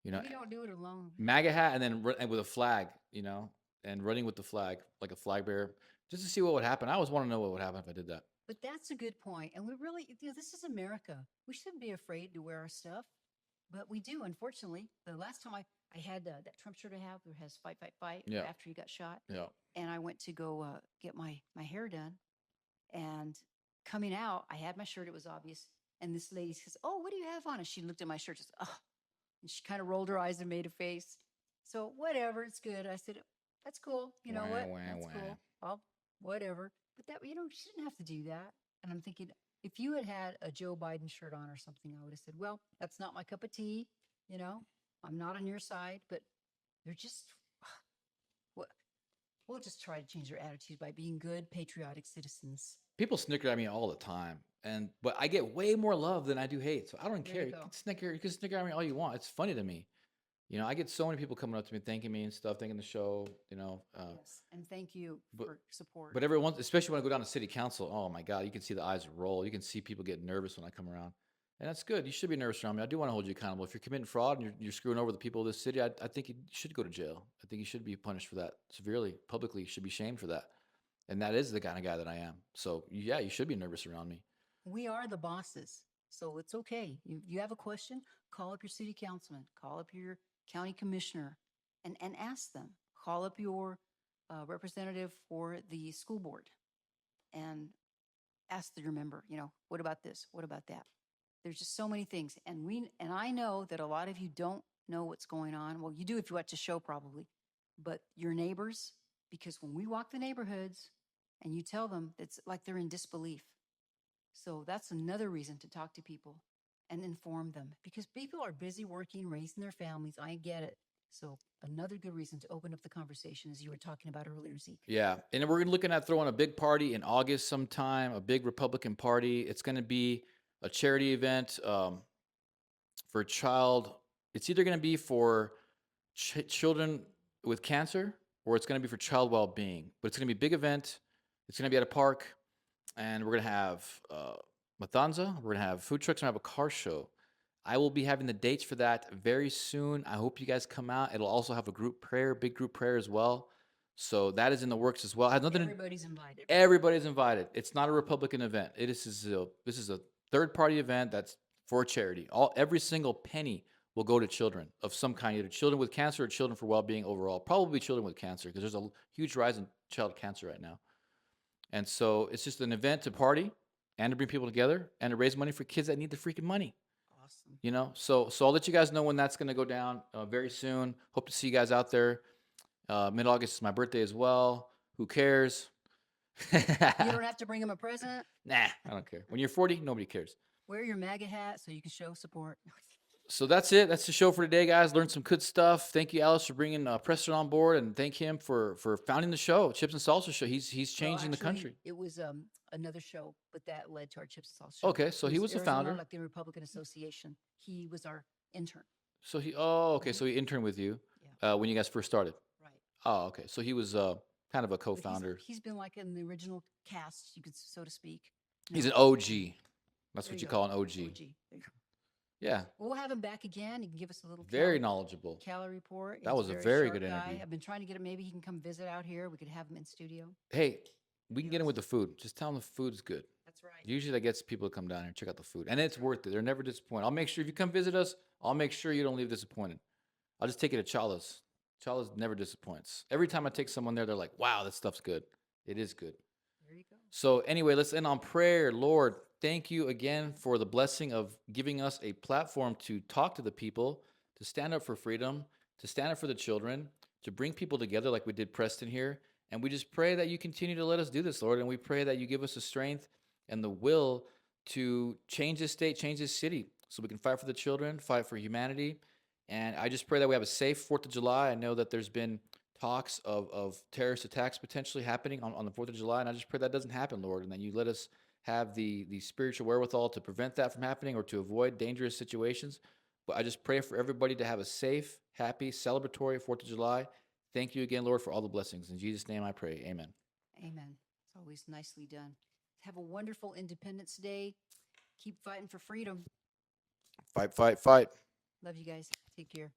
A: You don't do it alone.
B: MAGA hat and then and with a flag, and running with the flag, like a flag bearer, just to see what would happen. I always want to know what would happen if I did that.
A: But that's a good point. And we really, this is America. We shouldn't be afraid to wear our stuff, but we do, unfortunately. The last time I had that Trump shirt I have that has fight, fight, fight
B: Yeah.
A: after he got shot.
B: Yeah.
A: And I went to go get my hair done. And coming out, I had my shirt. It was obvious. And this lady says, "Oh, what do you have on?" And she looked at my shirt. Just, oh, and she kind of rolled her eyes and made a face. So whatever, it's good. I said, "That's cool. You know what? That's cool. I'll whatever." But that, she didn't have to do that. And I'm thinking, if you had had a Joe Biden shirt on or something, I would have said, "Well, that's not my cup of tea. I'm not on your side." But they're just, we'll just try to change their attitudes by being good, patriotic citizens.
B: People snicker at me all the time, but I get way more love than I do hate. So I don't
A: There
B: care.
A: you
B: You
A: go.
B: can snicker at me all you want. It's funny to me. I get so many people coming up to me, thanking me and stuff, thanking the show.
A: Yes, and thank you for support.
B: But every once, especially when I go down to city council, oh my God, you can see the eyes roll. You can see people get nervous when I come around, and that's good. You should be nervous around me. I do want to hold you accountable. If you're committing fraud and you're screwing over the people of this city, I think you should go to jail. I think you should be punished for that severely, publicly. You should be shamed for that. And that is the kind of guy that I am. So yeah, you should be nervous around me.
A: We are the bosses, so it's okay. You have a question, call up your city councilman, call up your county commissioner, and ask them. Call up your representative for the school board, and ask your member. What about this? What about that? There's just so many things, and I know that a lot of you don't know what's going on. Well, you do if you watch the show, probably, but your neighbors, because when we walk the neighborhoods, and you tell them, it's like they're in disbelief. So that's another reason to talk to people and inform them, because people are busy working, raising their families. I get it. So another good reason to open up the conversation, as you were talking about earlier, Zeke.
B: Yeah. And then we're looking at throwing a big party in August sometime, a big Republican party. It's going to be a charity event for a child. It's either going to be for children with cancer, or it's going to be for child well-being. But it's going to be a big event. It's going to be at a park, and we're going to have matanza. We're going to have food trucks, and have a car show. I will be having the dates for that very soon. I hope you guys come out. It'll also have a group prayer, big group prayer as well. So that is in the works as well. It has nothing.
A: Everybody's invited.
B: Everybody's invited. It's not a Republican event. This is a third-party event that's for charity. Every single penny will go to children of some kind, either children with cancer or children for well-being overall. Probably children with cancer, because there's a huge rise in child cancer right now. And so it's just an event to party and to bring people together and to raise money for kids that need the freaking money.
A: Awesome.
B: So I'll let you guys know when that's going to go down very soon. Hope to see you guys out there. Mid-August is my birthday as well. Who cares?
A: You don't have to bring them a present.
B: Nah, I don't care. When you're 40, nobody cares.
A: Wear your MAGA hat so you can show support.
B: So that's it. That's the show for today, guys. Learned some good stuff. Thank you, Alice, for bringing Preston on board, and thank him for founding the show, Chips and Salsa Show. He's changing the country.
A: It was another show, but that led to our Chips and Salsa show.
B: Okay, so he was the
A: Arizona,
B: founder.
A: like the Republican Association. He was our intern.
B: So so he interned with you when you guys first started.
A: Right.
B: Oh, okay. So he was kind of a
A: But
B: co-founder.
A: He's been like in the original cast, you could so to speak.
B: He's an
A: No,
B: OG. That's
A: there
B: what
A: you
B: you
A: go.
B: call an OG.
A: There you go.
B: Yeah,
A: We'll have him back again. He can give us a little
B: very knowledgeable.
A: calorie report.
B: That
A: He's
B: was a very
A: sharp
B: good
A: guy.
B: interview.
A: I've been trying to get him. Maybe he can come visit out here. We could have him in studio.
B: Hey, we can get him with the food. Just tell him the food's good.
A: That's right.
B: Usually that gets people to come down here and check out the food. And it's worth it. They're never disappointed. I'll make sure if you come visit us, I'll make sure you don't leave disappointed. I'll just take you to Chala's. Chala's never disappoints. Every time I take someone there, they're like, wow, that stuff's good. It is good.
A: There you go.
B: So anyway, let's end on prayer. Lord, thank you again for the blessing of giving us a platform to talk to the people, to stand up for freedom, to stand up for the children, to bring people together like we did Preston here. And we just pray that you continue to let us do this, Lord. And we pray that you give us the strength and the will to change this state, change this city, so we can fight for the children, fight for humanity. And I just pray that we have a safe 4th of July. I know that there's been talks of terrorist attacks potentially happening on the 4th of July. And I just pray that doesn't happen, Lord, and that you let us have the spiritual wherewithal to prevent that from happening or to avoid dangerous situations. But I just pray for everybody to have a safe, happy, celebratory 4th of July. Thank you again, Lord, for all the blessings. In Jesus' name I pray. Amen.
A: Amen. It's always nicely done. Have a wonderful Independence Day. Keep fighting for freedom.
B: Fight, fight, fight.
A: Love you guys. Take care.